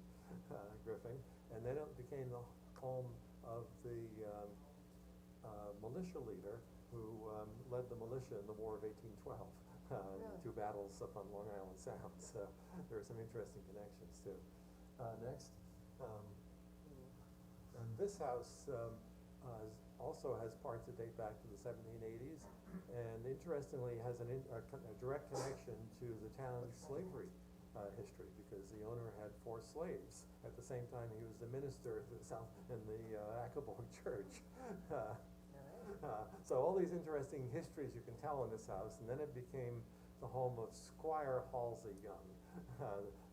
Griffin, and then it became the home of the, militia leader who, led the militia in the War of 1812. The two battles up on Long Island Sound, so there are some interesting connections too. Next, and this house, also has parts that date back to the 1780s, and interestingly has a direct connection to the town's slavery history, because the owner had 4 slaves at the same time he was the minister in the Accaboy Church. So all these interesting histories you can tell in this house, and then it became the home of Squire Halsey Young.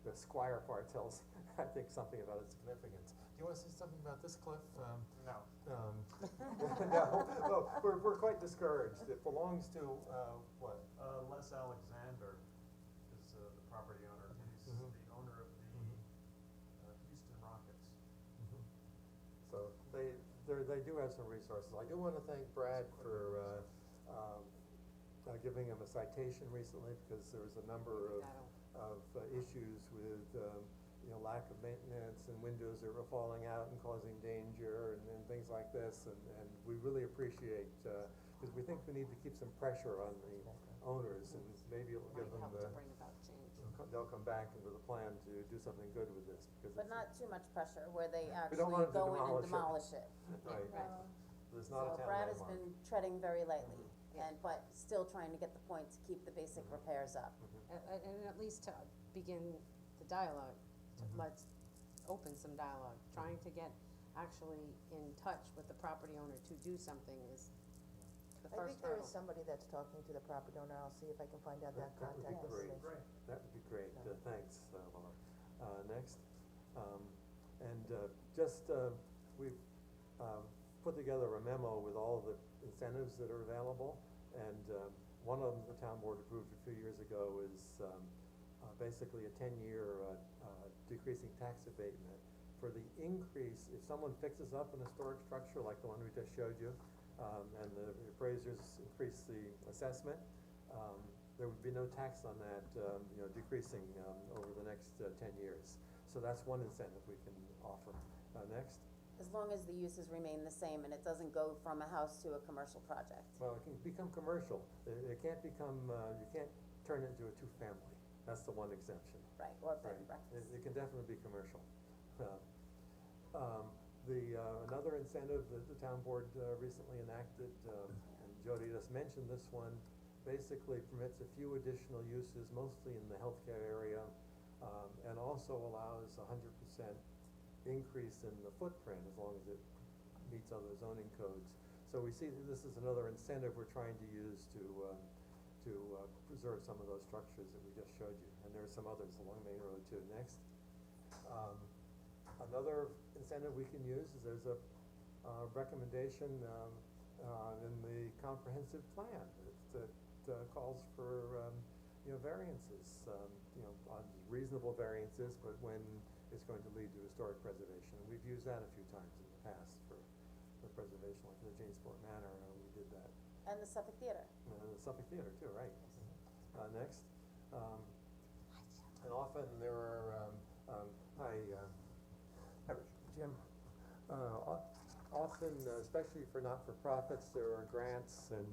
The Squire part tells, I think, something about its significance. Do you wanna say something about this, Cliff? No. No, we're quite discouraged. It belongs to, what? Les Alexander is the property owner. He's the owner of the Houston Rockets. So they do have some resources. I do wanna thank Brad for, giving him a citation recently, because there was a number of issues with, lack of maintenance and windows that were falling out and causing danger and things like this, and we really appreciate, cause we think we need to keep some pressure on the owners, and maybe it'll give them the, bring about change. they'll come back with a plan to do something good with this, because But it's, not too much pressure where they We don't actually want them to go in and demolish it. demolish it. right, there's not a So town Brad has landmark. been treading very lightly, but still trying to get the point to keep the basic repairs up. And at least to begin the dialogue, let's open some dialogue, trying to get actually in touch with the property owner to do something is the I first think there is hurdle. somebody that's talking to the property owner, I'll see if I can find out that That would be contact great. information. That would be great, thanks, Laura. Next, we've, put together a memo with all the incentives that are available, and, one of them the town board approved a few years ago is, basically a 10-year, decreasing tax abatement for the increase, if someone fixes up an historic structure like the one we just showed you, and the appraisers increase the assessment, there would be no tax on that, decreasing, over the next, 10 years. So that's one incentive we can offer. Next. As long as the uses remain the same and it doesn't go from a house to a commercial project. Well, it can become commercial. It can't become, you can't turn it into a two-family. That's the one exemption. Right, or bed and Right. breakfast. It can definitely be commercial. Another incentive that the town board, recently enacted, and Jody just mentioned this one, basically permits a few additional uses, mostly in the healthcare area, and also allows 100% increase in the footprint as long as it meets other zoning codes. So we see that this is another incentive we're trying to use to preserve some of those structures that we just showed you, and there are some others along Main Road too. Next. Another incentive we can use is there's a recommendation in the comprehensive plan that calls for variances, on reasonable variances, but when it's going to lead to historic preservation. And we've used that a few times in the past for preservation, like the Jamesport Manor, we did that. And the Suffolk Theater. And the Suffolk Theater too, right. Next. And often there are, Jim, often, especially for not-for-profits, there are grants and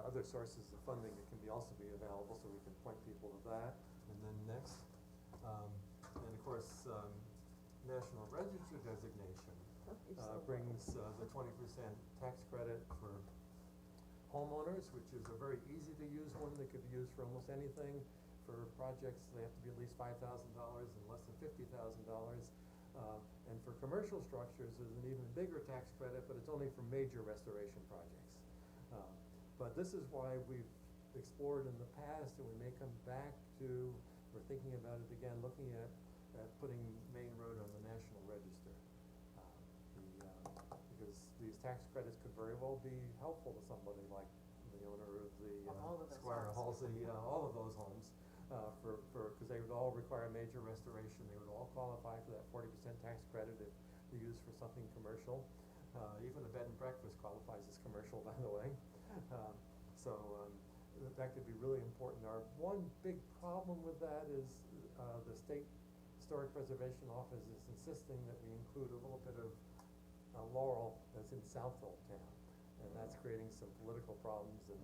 other sources of funding that can also be available, so we can point people to that. And then next, and of course, National Register designation brings the 20% tax credit for homeowners, which is a very easy to use one that could be used for almost anything. For projects, they have to be at least $5,000 and less than $50,000. And for commercial structures, there's an even bigger tax credit, but it's only for major restoration projects. But this is why we've explored in the past, and we may come back to, we're thinking about it again, looking at putting Main Road on the National Register. Because these tax credits could very well be helpful to somebody like the owner of the all of those Squire homes. Halsey, all of those homes, cause they would all require major restoration, they would all qualify for that 40% tax credit if they're used for something commercial. Even a bed and breakfast qualifies as commercial, by the way. That could be really important. Our one big problem with that is, the State Historic Preservation Office is insisting that we include a little bit of Laurel that's in Southhold town, and that's creating some political problems, and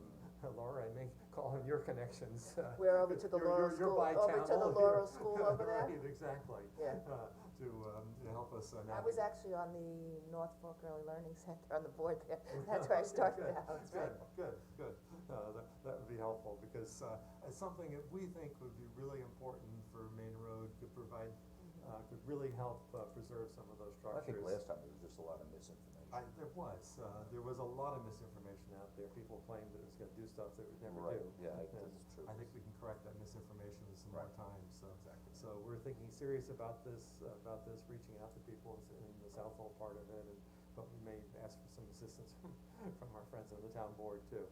Laura, I may call on your connections. We're over to the Laurel you're School, by over town to the hall Laurel here. School over there. Right, exactly. Yeah. To help us I navigate. was actually on the Norfolk Early Learning Center on the board there, that's where I started Good, out. Good. That would be helpful, because, it's something that we think would be really important for Main Road, could provide, could really help, preserve some of those I structures. think last time there was just a lot of misinformation. There was a lot of misinformation out there, people claimed that it was gonna do stuff that it would never do. Right, yeah, And that's true. I think we can correct that misinformation with some more Right. time, so. Exactly. So we're thinking serious about this, reaching out to people in the Southhold part of it, but we may ask for some assistance from our friends on the town board too.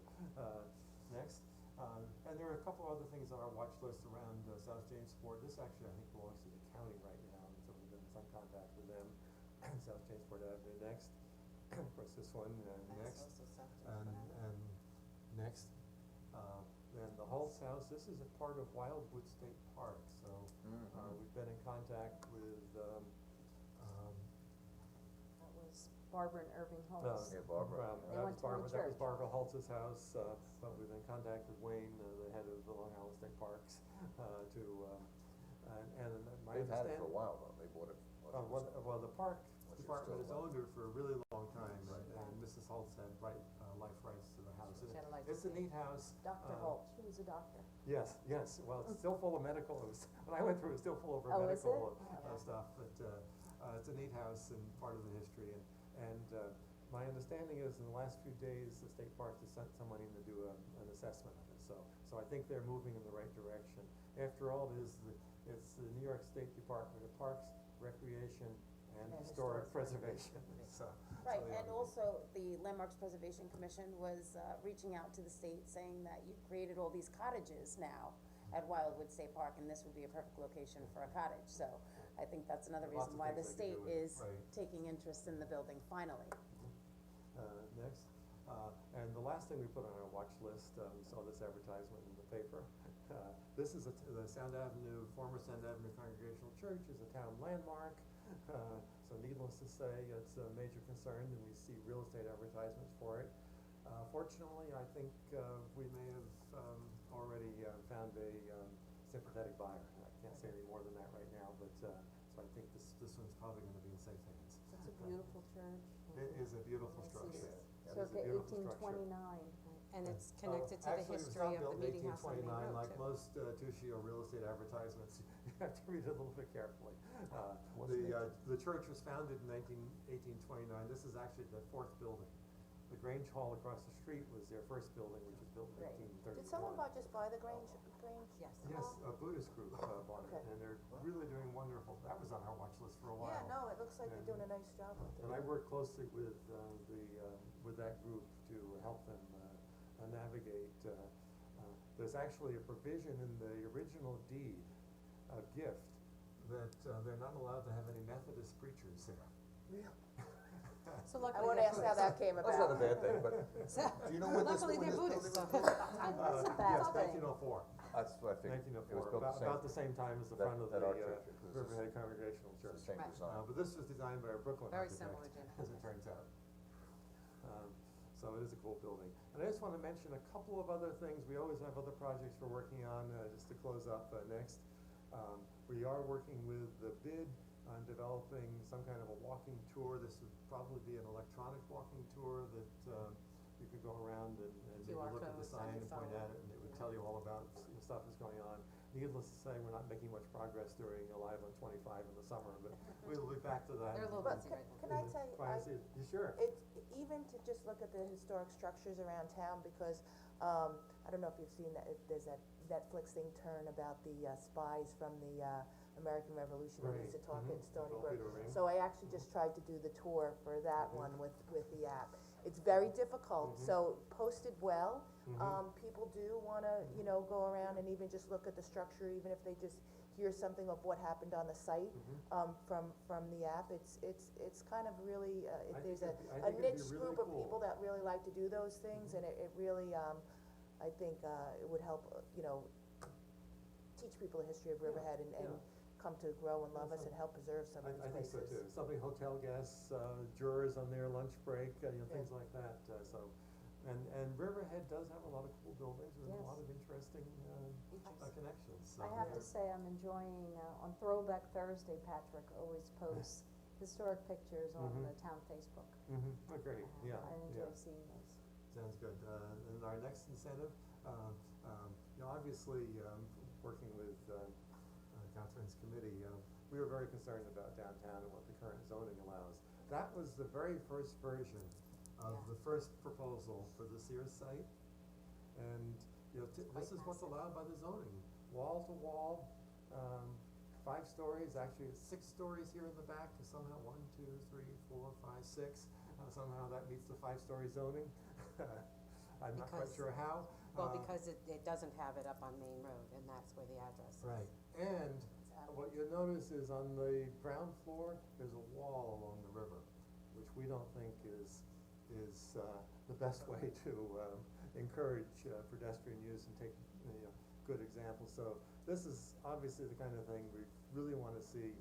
Next, and there are a couple other things on our watch list around South Jamesport. This actually, I think, belongs to the county right now, and so we've been in some contact with them. South Jamesport Avenue next, of course this one, and next. That's also South And, Jamesport and next, then the Hulse House, this is a part of Wildwood State Park, so, we've been in contact with, Barbara and Irving Holtz. Yeah, Barbara. They That went was to my Barbara, that was church. Barbara Holtz's house, but we've been in contact with Wayne, the head of the Long Island State Parks, and my They've had it understanding. for a while though, they bought it. Well, the park Once you're department has still owned it for a really long time, and Mrs. Holtz had life rights to the house. She had a life It's a neat house. Dr. Holt, she was a doctor. Yes, well, it's still full of medical, when I went through, it was still full of her Oh, is medical it? stuff, but, it's a neat house and part of the history, and my understanding is in the last few days, the state parks has sent somebody in to do an assessment of it, so I think they're moving in the right direction. After all, it's the New York State Department of Parks, Recreation, and Historic Preservation, so. Right, they and are- also the Landmarks Preservation Commission was, reaching out to the state saying that you've created all these cottages now at Wildwood State Park, and this would be a perfect location for a cottage, so I think that's another Lots reason of why the things they state could do with it, is right. taking interest in the building finally. Next, and the last thing we put on our watch list, we saw this advertisement in the paper. This is the Sound Avenue, former Sound Avenue Congregational Church is a town landmark. So needless to say, it's a major concern, and we see real estate advertisements for it. Fortunately, I think, we may have, already, found a, sympathetic buyer. I can't say any more than that right now, but, so I think this one's probably gonna be in safe hands. It's a beautiful church. It is a beautiful structure. Circa 1829. And it's connected to the history of the meeting house on Main Road, Like too. most Tushio real estate advertisements, you have to read it a little bit carefully. The church was founded in 1829, this is actually the fourth building. The Grange Hall across the street was their first building, which was built in Right. 1831. Did someone just buy the Grange? Yes. Yes, a Buddhist group bought it, Okay. and they're really doing wonderful, that was on our watch list for a while. Yeah, no, it looks like they're doing a nice job with it. And I work closely with with that group to help them navigate. There's actually a provision in the original deed of gift that they're not allowed to have any Methodist preachers there. So I luckily. won't ask how that came about. That's not a bad thing, but do you know when this, Luckily, when they're this building Buddhist, was so. built? Yes, 1904. That's what I figured, it was 1904, built about the same time as the that- front of that the our church, because it's Riverhead Congregational it's Church. the same Right. design. But this was designed by a Brooklyn Very architect, similar, Jim. as it turns out. So it is a cool building. And I just wanna mention a couple of other things, we always have other projects we're working on, just to close up, next. We are working with the BID on developing some kind of a walking tour. This would probably be an electronic walking tour that, you could go around and maybe QR look at the codes on sign your and point phone. at it, and it would tell you all about stuff that's going on. Needless to say, we're not making much progress during Alive on 25 in the summer, but we'll be back to that. They're a little But busy right now. can I tell you, You sure? it's, even to just look at the historic structures around town, because, I don't know if you've seen that, there's that Netflix thing Turn about the, spies from the, American Revolution, they used to talk in Stony Oh, Brook. Peter Ring. So I actually just tried to do the tour for that one with the app. It's very difficult, so posted well, people do wanna, go around and even just look at the structure, even if they just hear something of what happened on the site, from the app, it's kind of really, I there's think a it'd be niche really group of cool. people that really like to do those things, and it really, I think, it would help, teach people the history of Riverhead and come to grow and love us and help preserve some of these I think places. so too, something hotel guests, jurors on their lunch break, things like that, so. And Riverhead does have a lot of cool buildings with a Yes. lot of interesting, connections, so. I have to say, I'm enjoying, on Throwback Thursday, Patrick always posts historic pictures on the town Facebook. Oh, great, yeah, I yeah. enjoy seeing those. Sounds good. And our next incentive, obviously, working with, Catherine's committee, we were very concerned about downtown and what the current zoning allows. That was the very first version of the first proposal for the Sears site. And, this is what's allowed by the zoning, wall to wall, 5 stories, actually it's 6 stories here in the back, 'cause somehow 1, 2, 3, 4, 5, 6, somehow that meets the 5-story zoning. I'm not quite Because- sure how. Well, because it doesn't have it up on Main Road, and that's where the address is. Right, and what you'll notice is on the ground floor, there's a wall along the river, which we don't think is the best way to encourage pedestrian use and take, good examples. So this is obviously the kind of thing we really wanna see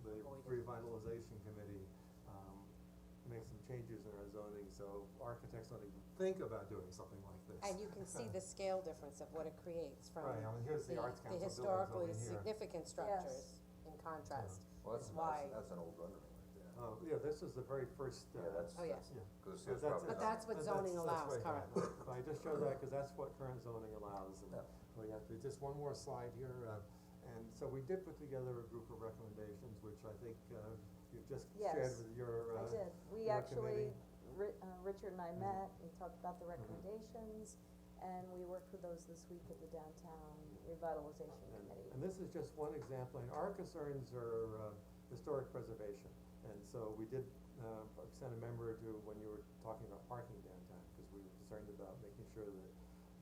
the Avoided. revitalization committee make some changes in our zoning, so architects don't even think about doing something like this. And you can see the scale difference of what it creates from Right, I mean, here's the Arts Council buildings historically over here. significant structures in contrast. Well, It's why, that's an old rendering right there. Oh, yeah, this is the very first, Yeah, that's, oh, yeah. cause Yeah, it's probably. But that's what zoning allows right. currently. I just show that, cause that's what current zoning allows, and Yeah. we have to, just one more slide here, and so we did put together a group of recommendations, which I think, you've just shared Yes, with your, I did, we your actually, committee. Richard and I met, we talked about the recommendations, and we worked with those this week at the Downtown Revitalization Committee. And this is just one example, and our concerns are, historic preservation. And so we did, send a member to, when you were talking about parking downtown, because we were concerned about making sure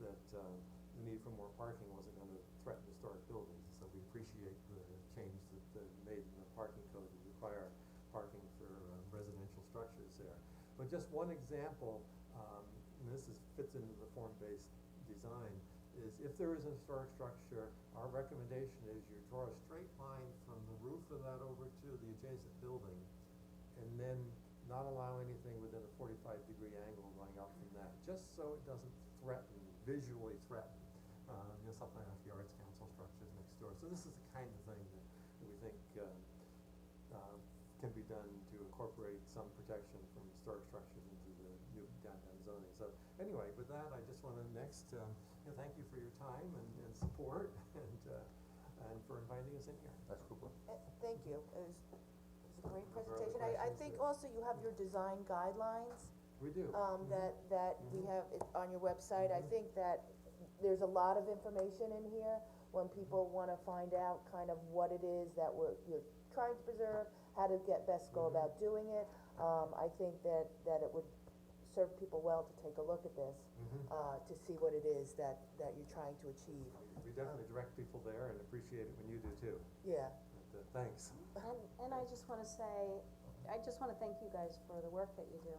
that, the need for more parking wasn't gonna threaten historic buildings. So we appreciate the change that made in the parking code to require parking for, residential structures there. But just one example, and this fits into the form-based design, is if there is a historic structure, our recommendation is you draw a straight line from the roof of that over to the adjacent building, and then not allow anything within a 45-degree angle going up from that, just so it doesn't visually threaten, something like the Arts Council structures next door. So this is the kind of thing that we think, can be done to incorporate some protection from historic structures into the new downtown zoning. So anyway, with that, I just wanna next, thank you for your time and support, and for inviting us in here. That's cool. Thank you, it was a great presentation. I think also you have your design guidelines, We do. that we have it on your website. I think that there's a lot of information in here when people wanna find out kind of what it is that you're trying to preserve, how to best go about doing it. I think that it would serve people well to take a look at this, to see what it is that you're trying to achieve. We definitely direct people there and appreciate it when you do too. Yeah. But, thanks. And I just wanna say, I just wanna thank you guys for the work that you do.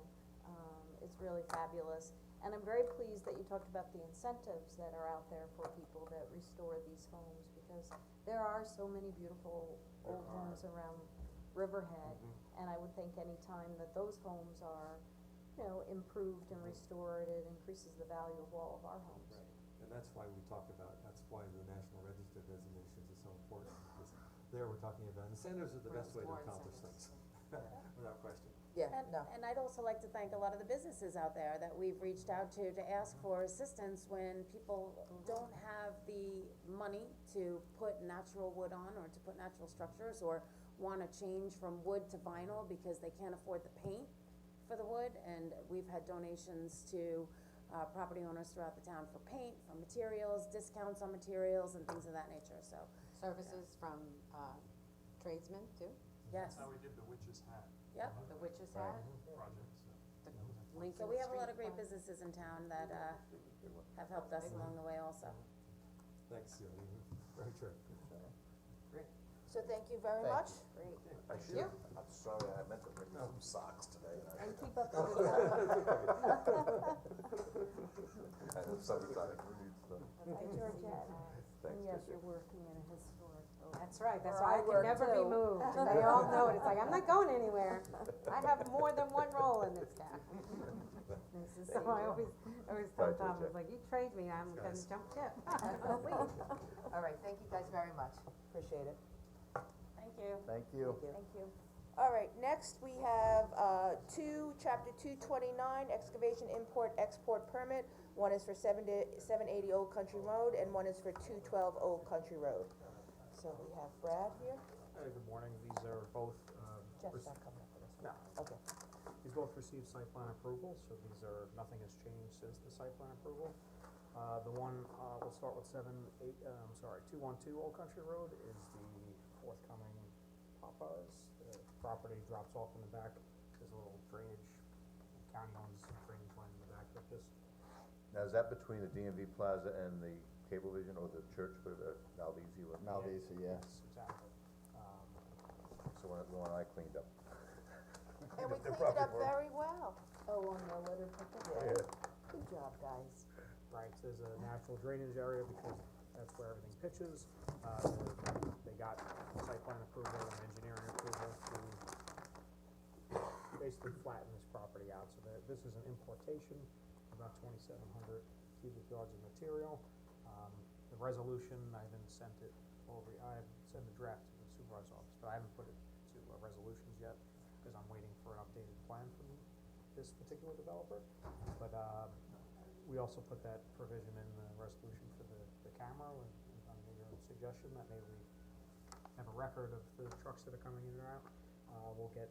It's really fabulous, and I'm very pleased that you talked about the incentives that are out there for people that restore these homes, because there are so many beautiful old homes around Riverhead, and I would think any time that those homes are, improved and restored, it increases the value of all of our homes. Right, and that's why that's why the National Register designations are so important, because there we're talking about incentives are the best way to accomplish things, without question. Yeah, And I'd also like to thank a lot of the businesses out there that we've reached out to ask for assistance when people don't have the money to put natural wood on, or to put natural structures, or wanna change from wood to vinyl because they can't afford the paint for the wood. And we've had donations to, property owners throughout the town for paint, for materials, discounts on materials and things of that nature, so. Services from, tradesmen too, Yes, That's how we did the witch's hat yep. the witch's hat, project, so. the Lincoln So we have a lot of Street great Farm. businesses in town that, have helped us along the way also. Thanks, very true. Great. so thank you very Thank much. Great. I should, I'm sorry, I meant to bring you some socks today, and And keep up the good work. I know summertime, we need stuff. Hi, Georgette. Thanks, And yes, Georgette. you're working in a historic building. That's right, that's Where why I I can work never be too. moved, and they all know it, it's like, I'm not going anywhere, I have more than one role in this town. So I always tell Right, Tom, Georgette. it's like, you trade me, I'm gonna jump ship. All right, thank you guys very much, appreciate it. Thank you. Thank you. Thank you. All right, next we have, chapter 229, excavation import export permit. One is for 780 Old Country Road, and one is for 212 Old Country Road. So we have Brad here. Hey, good morning, these are both, Jeff's not coming up for this one. No. Okay. these both received site plan approval, so nothing has changed since the site plan approval. The one, we'll start with 212 Old Country Road is the forthcoming Popeyes. The property drops off in the back, there's a little drainage, county owns drainage line in the back of this. Now, is that between the DMV Plaza and the Cablevision, or the church, Malvisi, or? Malvisi, yeah. Yes, exactly. So the one I cleaned up. And we They're cleaned it up probably very well. Oh, on the litter pickup? Yeah. Good job, guys. Right, so there's a natural drainage area because that's where everything pitches. They got site plan approval and engineering approval to basically flatten this property out, so that this is an importation, about 2,700 cubic yards of material. The resolution, I haven't sent it over, I have sent a draft to the supervisor's office, but I haven't put it to resolutions yet, because I'm waiting for an updated plan from this particular developer. But, we also put that provision in the resolution for the camera, and on your suggestion, that maybe we have a record of the trucks that are coming in or out. We'll get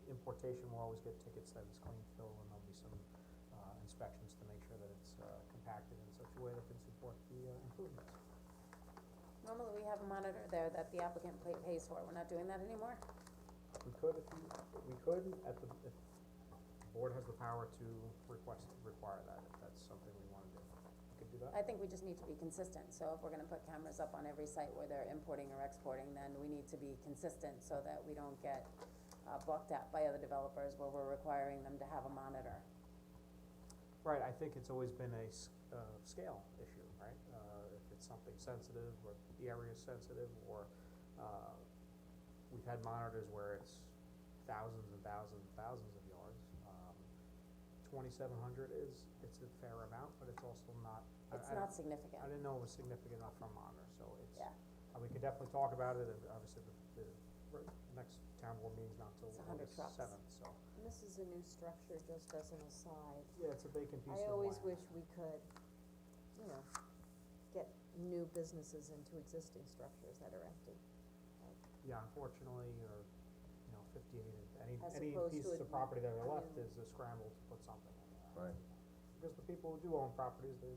importation, we'll always get tickets that it's clean fill, and there'll be some, inspections to make sure that it's, compacted in such a way that can support the, improvements. Normally, we have a monitor there that the applicant pays for, we're not doing that anymore? We could if the board has the power to require that, if that's something we wanna do. We could do that. I think we just need to be consistent, so if we're gonna put cameras up on every site where they're importing or exporting, then we need to be consistent so that we don't get, balked at by other developers where we're requiring them to have a monitor. Right, I think it's always been a scale issue, right? If it's something sensitive, or the area is sensitive, or, we've had monitors where it's thousands and thousands and thousands of yards. 2,700 it's a fair amount, but it's also not. It's not significant. I didn't know it was significant enough for a monitor, so it's. Yeah. We could definitely talk about it, and obviously the next town board meeting's not until It's 100 August trucks. 7th, so. And this is a new structure, just as an aside. Yeah, it's a vacant piece of I land. always wish we could, you know, get new businesses into existing structures that are empty. Yeah, unfortunately, or, 58, As any opposed to pieces a- of property that are I left mean- is a scramble to put something in there. Right. Because the people who do own properties, they,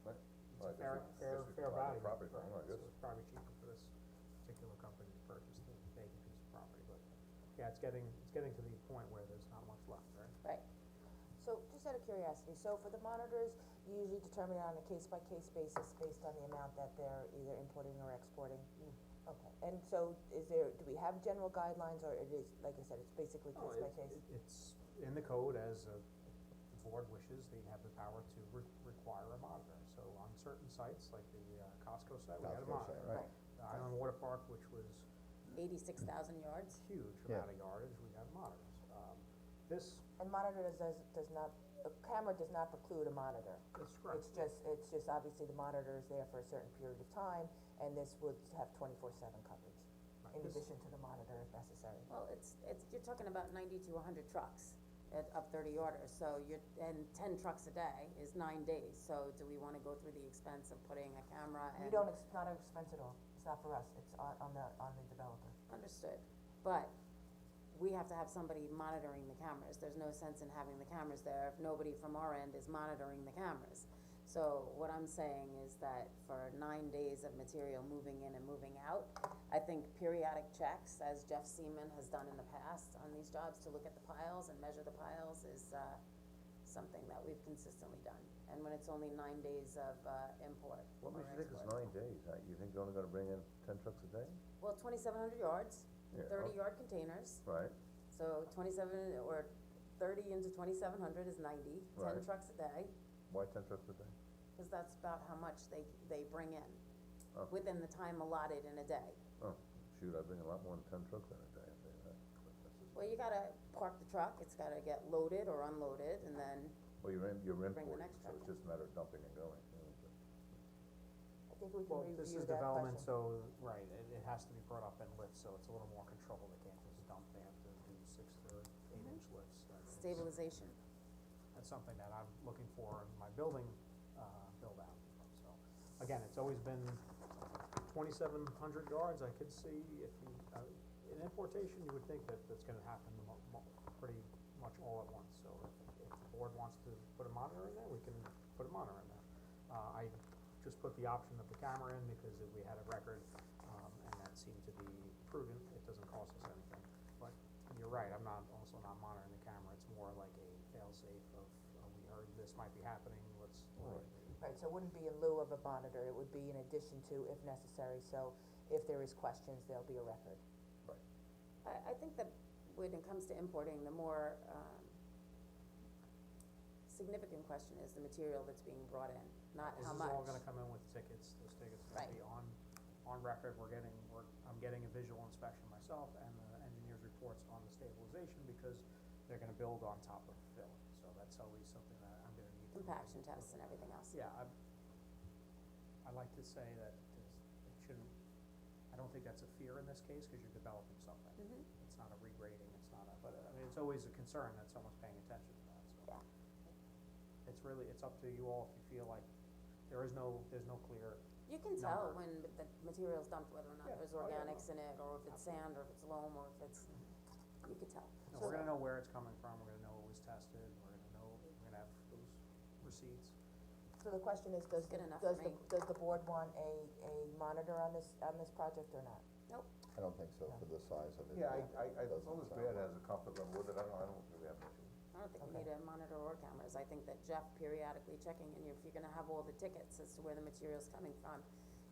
Right. it's Well, a fair especially value. private property, right? oh my So goodness. it's probably cheaper for this particular company to purchase the vacant piece of property, but, yeah, it's getting to the point where there's not much left, right? Right. So, just out of curiosity, so for the monitors, you usually determine it on a case-by-case basis based on the amount that they're either importing or exporting? Okay, and so do we have general guidelines, or it is, like I said, it's basically No, case by case? it's in the code as the board wishes, they have the power to require a monitor. So on certain sites, like the Costco site, we had a Costco site, monitor. right. The Island Water Park, which was 86,000 yards. huge Yeah. amount of yardage, we had monitors. This, And monitor does not, a camera does not preclude a monitor? that's correct. It's just obviously the monitor is there for a certain period of time, and this would have 24/7 coverage, Right. in This- addition to the monitor if necessary. Well, you're talking about 90 to 100 trucks of 30 yarders, so and 10 trucks a day is 9 days, so do we wanna go through the expense of putting a camera and? You don't, it's not an expense at all, it's not for us, it's on the developer. Understood, but we have to have somebody monitoring the cameras, there's no sense in having the cameras there if nobody from our end is monitoring the cameras. So what I'm saying is that for 9 days of material moving in and moving out, I think periodic checks, as Jeff Seaman has done in the past on these jobs, to look at the piles and measure the piles is, something that we've consistently done. And when it's only 9 days of, import or What makes you think it's export. 9 days? You think they're only gonna bring in 10 trucks a day? Well, 2,700 yards, Yeah, 30-yard containers. Right, So 27, or 30 into 2,700 is 90, 10 Right. trucks a day, why 10 trucks a day? cause that's about how much they bring in. Oh. Within the time allotted in a day. Oh, shoot, I bring a lot more than 10 trucks in a day, I tell you that. But that's just- Well, you gotta park the truck, it's gotta get loaded or unloaded, and then, Well, you're importing, next so truck. it's just a matter of dumping and going, you know, but- I think we can Well, review that this question. is development, so, right, it has to be brought up in lifts, so it's a little more controlled, they can't just dump, they have to do 6 to 8 inch lifts. stabilization. That's something that I'm looking for in my building, build out, so. Again, it's always been 2,700 yards, I could see if you, in importation, you would think that that's gonna happen pretty much all at once, so if the board wants to put a monitor in there, we can put a monitor in there. I just put the option of the camera in because we had a record, and that seemed to be prudent, it doesn't cost us anything. But you're right, I'm also not monitoring the camera, it's more like a fail-safe of, we heard this might be happening, let's. Right, so it wouldn't be in lieu of a monitor, it would be in addition to if necessary, so if there is questions, there'll be a record. I think that when it comes to importing, the more, significant question is the material that's being brought in, not how much. This is all gonna come in with tickets, those tickets are gonna Right. be on record, I'm getting a visual inspection myself and the engineer's reports on the stabilization, because they're gonna build on top of fill, so that's always something that I'm gonna need to. Compaction tests and everything else. Yeah, I like to say that it shouldn't, I don't think that's a fear in this case, cause you're developing something. It's not a regrading, it's not a, but I mean, it's always a concern that someone's paying attention to that, so. Yeah. It's really, it's up to you all if you feel like there's no clear, You can tell number. when the material's dumped, whether or not Yeah. there's Oh, yeah, organics in it, or if it's sand, or if it's loam, or if it's, you could tell. no, we're gonna know where it's coming from, we're gonna know it was tested, we're gonna know, we're gonna have those receipts. So the question is, does, Good enough does for the, me. does the board want a monitor on this project or not? Nope. I don't think so for the size of it. Yeah, as Doesn't long as sound Brad right. has a comfort level with it, I don't really have an issue. I don't think we need a monitor or cameras, I think that Jeff periodically checking, and if you're gonna have all the tickets as to where the material's coming from,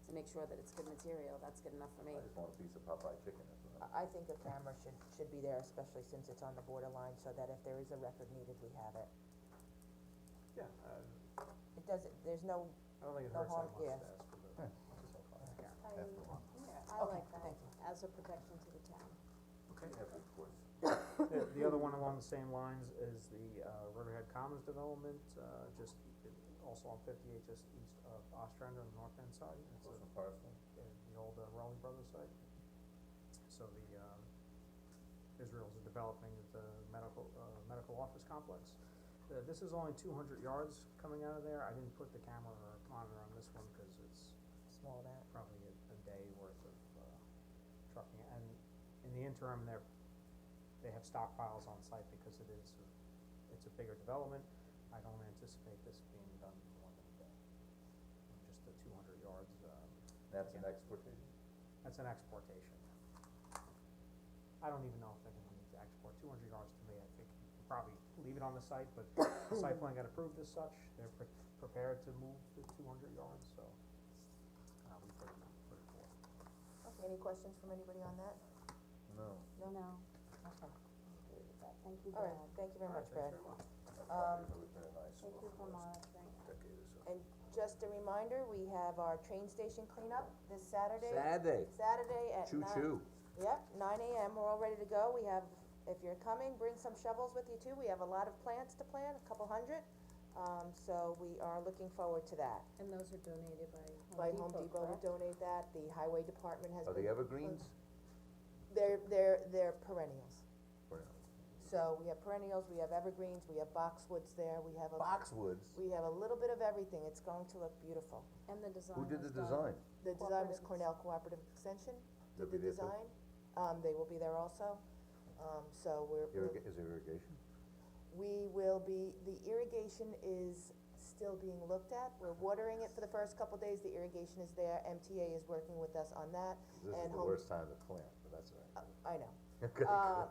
to make sure that it's good material, that's good enough for me. I just want a piece of Popeye chicken, that's what I think a camera should be there, especially since it's on the borderline, so that if there is a record needed, we have it. Yeah, It doesn't, there's no, I don't think it No hurts that harm, much yeah. to ask for the camera. I Okay, like that, thank you. as a protection to the town. Okay. Yeah, of course. The other one along the same lines is the Riverhead Commons development, just also on 58, just east of Ostrander on the north end side. It's Close to Forest Lane. the old Rowley Brothers site. So the Israel's developing the medical office complex. This is only 200 yards coming out of there. I didn't put the camera or monitor on this one because it's small that. probably a day worth of trucking. And in the interim, they have stockpiles on site because it's a bigger development. I don't anticipate this being done in more than a day. Just the 200 yards. That's an again, exportation? That's an exportation. I don't even know if they're gonna need to export 200 yards to me. I think you can probably leave it on the site, but the site plan got approved as such. They're prepared to move the 200 yards, so we put it forward. Okay, any questions from anybody on that? No. No, Okay. agree with that, thank you, All right, Brad. thank you very much, Brad. It was very nice. Thank you for monitoring. Decade or so. And just a reminder, we have our train station cleanup this Saturday. Saturday. Saturday at nine. Choo-choo. Yep, 9 AM, we're all ready to go. We have, if you're coming, bring some shovels with you too. We have a lot of plants to plant, a couple hundred. So we are looking forward to that. And those are donated By Home Depot, we donate that. The highway department has Are been. they evergreens? They're perennials. Or So we have perennials, we have evergreens, we have boxwoods there, we have Boxwoods? we have a little bit of everything. It's going to look beautiful. And the design Who did the was done. design? The design was Cooperatives. Cornell Cooperative Extension, They'll did be the there too? design. They will be there also. So we're, Is there irrigation? we will be, the irrigation is still being looked at. We're watering it for the first couple days. The irrigation is there. MTA is working with us on that. This And is the Home- worst time to plant, but that's all right. I know. Okay,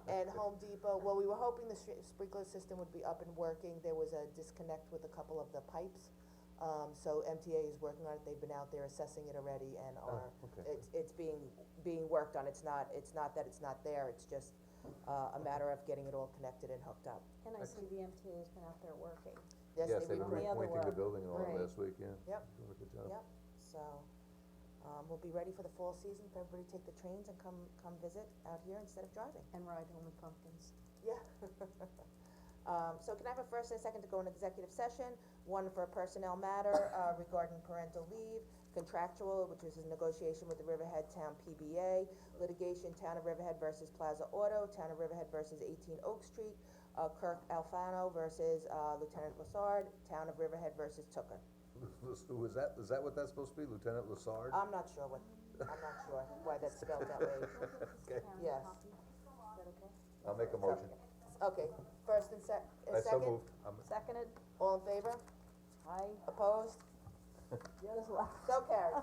And Home Depot, well, we were hoping the sprinkler system would be up and working. There was a disconnect with a couple of the pipes. So MTA is working on it. They've been out there assessing it already and are, okay. it's being worked on. It's not that it's not there. It's just, a matter of getting it all connected and hooked up. And I see the MTA has been out there working. Yes, Yes, they they've been report- the other repointing the work. building and all that Right. last week, yeah. Yep. Doing a good job. Yep, so, we'll be ready for the fall season, for everybody to take the trains and come visit out here instead of driving. And ride home with pumpkins. Yeah. So can I have a first and a second to go in executive session? One for a personnel matter, regarding parental leave, contractual, which is a negotiation with the Riverhead Town PBA, litigation, Town of Riverhead versus Plaza Auto, Town of Riverhead versus 18 Oak Street, Kirk Alfano versus, Lieutenant Lassard, Town of Riverhead versus Tooker. Who is that? Is that what that's supposed to be, Lieutenant Lassard? I'm not sure why that's spelled that way. Okay. Yes. Is that okay? I'll make a motion. Okay, first and I so second? moved. Seconded, All in favor? aye. Opposed? Yes, well. So carried.